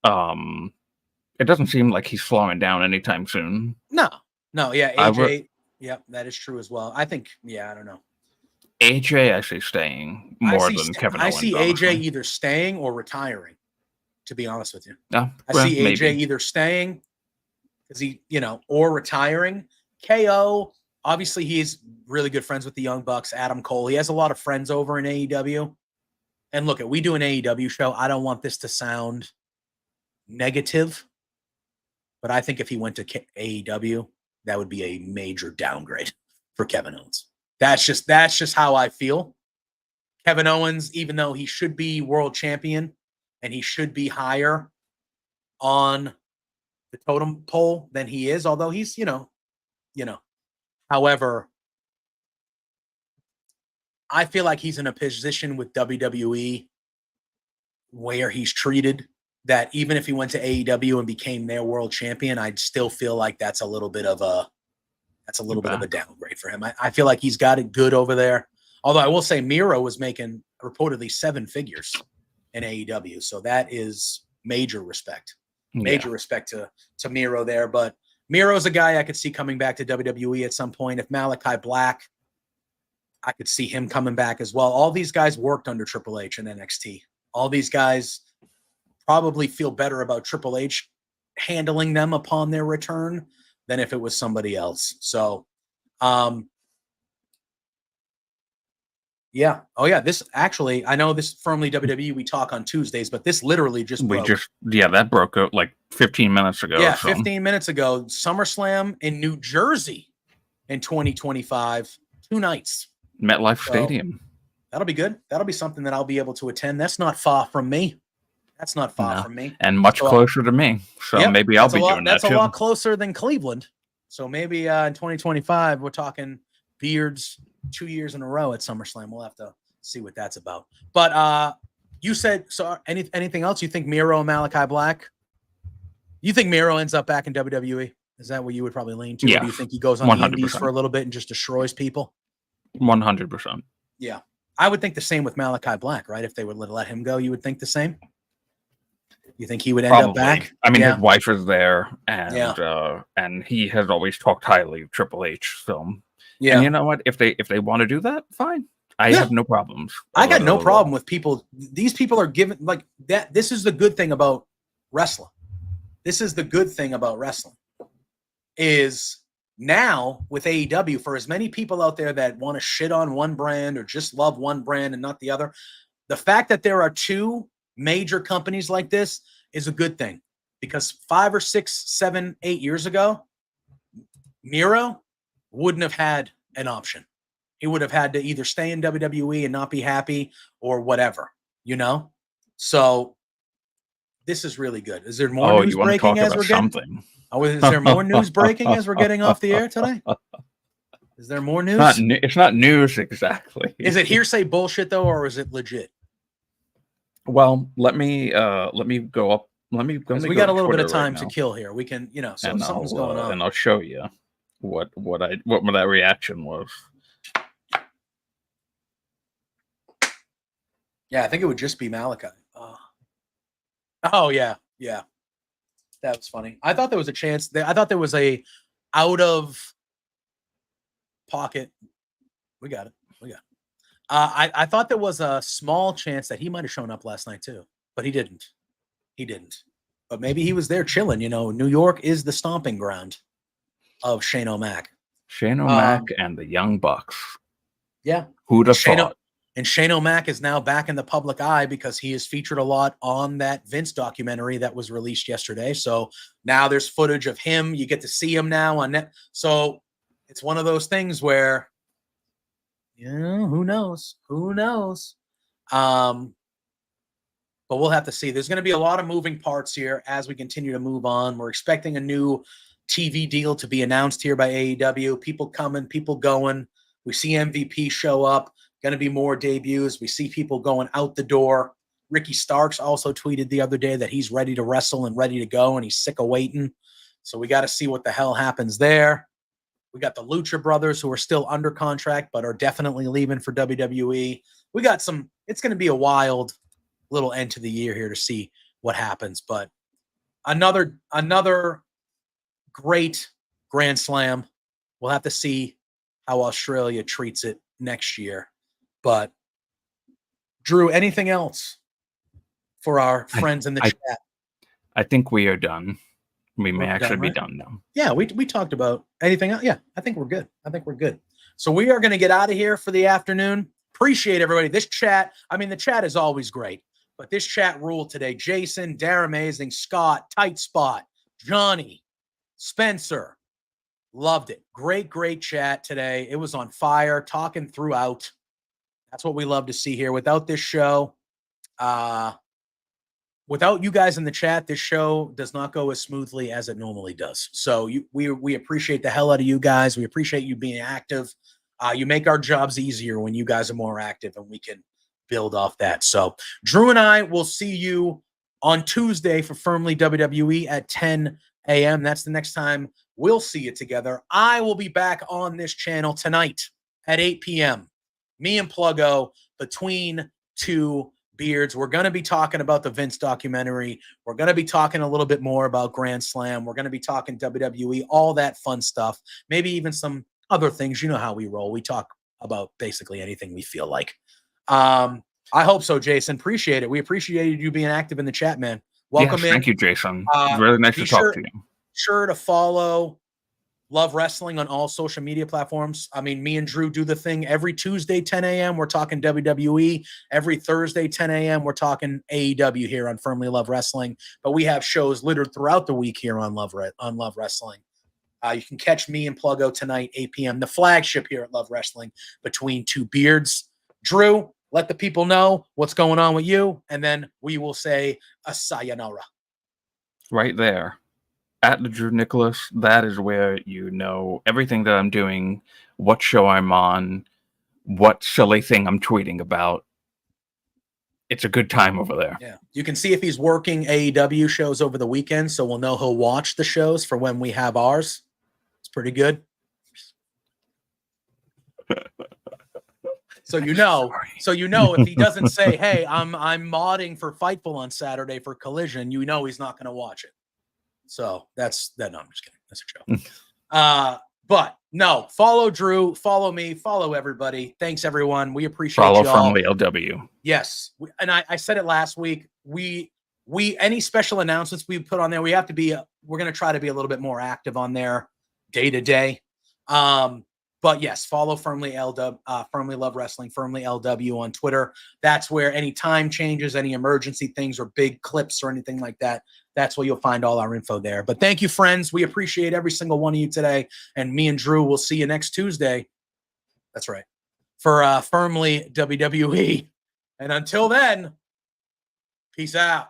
It doesn't seem like he's slowing down anytime soon. No, yeah, AJ. That is true as well. I think, I don't know. AJ actually staying more than Kevin Owens. I see AJ either staying or retiring. To be honest with you, I see AJ either staying because or retiring. KO, obviously, he's really good friends with the Young Bucks. Adam Cole, he has a lot of friends over in AEW. And look, we do an AEW show. I don't want this to sound negative, but I think if he went to AEW, that would be a major downgrade for Kevin Owens. That's just how I feel. Kevin Owens, even though he should be world champion and he should be higher on the totem pole than he is, although he's, however, I feel like he's in a position with WWE where he's treated that even if he went to AEW and became their world champion, I'd still feel like that's a little bit of a downgrade for him. I feel like he's got it good over there. Although I will say Miro was making reportedly 7 figures in AEW. So that is major respect. Major respect to Miro there. But Miro's a guy I could see coming back to WWE at some point. If Malachi Black, I could see him coming back as well. All these guys worked under Triple H and NXT. All these guys probably feel better about Triple H handling them upon their return than if it was somebody else. So, yeah. Oh, yeah. This actually, I know this firmly WWE, we talk on Tuesdays, but this literally just broke. That broke out like 15 minutes ago. Yeah, 15 minutes ago. SummerSlam in New Jersey in 2025, 2 nights. MetLife Stadium. That'll be good. That'll be something that I'll be able to attend. That's not far from me. From me. And much closer to me. So maybe I'll be doing that too. That's a lot closer than Cleveland. So maybe in 2025, we're talking Beards 2 years in a row at SummerSlam. We'll have to see what that's about. But you said, so anything else? You think Miro and Malachi Black? You think Miro ends up back in WWE? Is that what you would probably lean to? Yeah. Or do you think he goes on 100%. The Indies for a little bit and just destroys people? 100%. Yeah. I would think the same with Malachi Black, right? If they would let him go, you would think the same? You think he would end up back? I mean, his wife is there, and he has always talked highly of Triple H. So, and you know what? If they want to do that, fine. I have no problems. I got no problem with people. These people are given like that. This is the good thing about wrestling. Is now with AEW, for as many people out there that want to shit on one brand or just love one brand and not the other, the fact that there are 2 major companies like this is a good thing, because 5 or 6, 7, 8 years ago, Miro wouldn't have had an option. He would have had to either stay in WWE and not be happy or whatever, So this is really good. Is there more news breaking as we're getting? Is there more news breaking as we're getting off the air today? Is there more news? It's not news exactly. Is it hearsay bullshit though, or is it legit? Well, let me go up. We got a little bit of time to kill here. We can, so and something's going on. And I'll show you what that reaction was. Yeah, I think it would just be Malachi. Oh yeah. That was funny. I thought there was a chance. I thought there was a out of pocket. We got it. I thought there was a small chance that he might have shown up last night too, but he didn't. But maybe he was there chilling. New York is the stomping ground of Shane O'Mac. Shane O'Mac and the Young Bucks. Yeah. Who'd have thought? And Shane O'Mac is now back in the public eye because he is featured a lot on that Vince documentary that was released yesterday. So now there's footage of him. You get to see him now on net. So it's one of those things where, who knows? Who knows? But we'll have to see. There's going to be a lot of moving parts here as we continue to move on. We're expecting a new TV deal to be announced here by AEW. People coming, people going. We see MVP show up. Going to be more debuts. We see people going out the door. Ricky Starks also tweeted the other day that he's ready to wrestle and ready to go, and he's sick of waiting. So we got to see what the hell happens there. We got the Lucha Brothers who are still under contract but are definitely leaving for WWE. We got some – it's going to be a wild little end to the year here to see what happens. But another great Grand Slam. We'll have to see how Australia treats it next year. But Drew, anything else for our friends in the chat? I think we are done. We may actually be done now. Yeah, we talked about anything else. Yeah, I think we're good. So we are going to get out of here for the afternoon. Appreciate everybody. This chat, the chat is always great, but this chat ruled today. Jason, Dare Amazing, Scott, Tight Spot, Johnny, Spencer. Loved it. Great chat today. It was on fire, talking throughout. That's what we love to see here. Without this show, without you guys in the chat, this show does not go as smoothly as it normally does. So we appreciate the hell out of you guys. We appreciate you being active. You make our jobs easier when you guys are more active, and we can build off that. So Drew and I will see you on Tuesday for Firmly WWE at 10 a.m. That's the next time we'll see you together. I will be back on this channel tonight at 8 p.m. Me and Pluggo, between two beards. We're going to be talking about the Vince documentary. We're going to be talking a little bit more about Grand Slam. We're going to be talking WWE, all that fun stuff. Maybe even some other things. You know how we roll. We talk about basically anything we feel like. I hope so, Jason. Appreciate it. We appreciated you being active in the chat, man. Welcome in. Thank you, Jason. Really nice to talk to you. Sure to follow Love Wrestling on all social media platforms. Me and Drew do the thing every Tuesday, 10 a.m. We're talking WWE. Every Thursday, 10 a.m. We're talking AEW here on Firmly Love Wrestling. But we have shows littered throughout the week here on Love Wrestling. You can catch me and Pluggo tonight, 8 p.m. The flagship here at Love Wrestling, Between Two Beards. Drew, let the people know what's going on with you, and then we will say a sayonara. Right there. At the Drew Nicholas, that is where you know everything that I'm doing, what show I'm on, what silly thing I'm tweeting about. It's a good time over there. Yeah. You can see if he's working AEW shows over the weekend, so we'll know he'll watch the shows for when we have ours. It's pretty good. So you know if he doesn't say, "Hey, I'm modding for Fightful on Saturday for Collision," you know he's not going to watch it. So that's that. No, I'm just kidding. That's a joke. But no, follow Drew, follow me, follow everybody. Thanks, everyone. We appreciate you all. Follow from the LW. Yes, and I said it last week. We any special announcements we put on there, we have to be. We're going to try to be a little bit more active on there day to day. But yes, follow Firmly Love Wrestling, Firmly LW on Twitter. That's where any time changes, any emergency things, or big clips or anything like that. That's where you'll find all our info there. But thank you, friends. We appreciate every single one of you today. And me and Drew will see you next Tuesday. That's right. For Firmly WWE. And until then, peace out.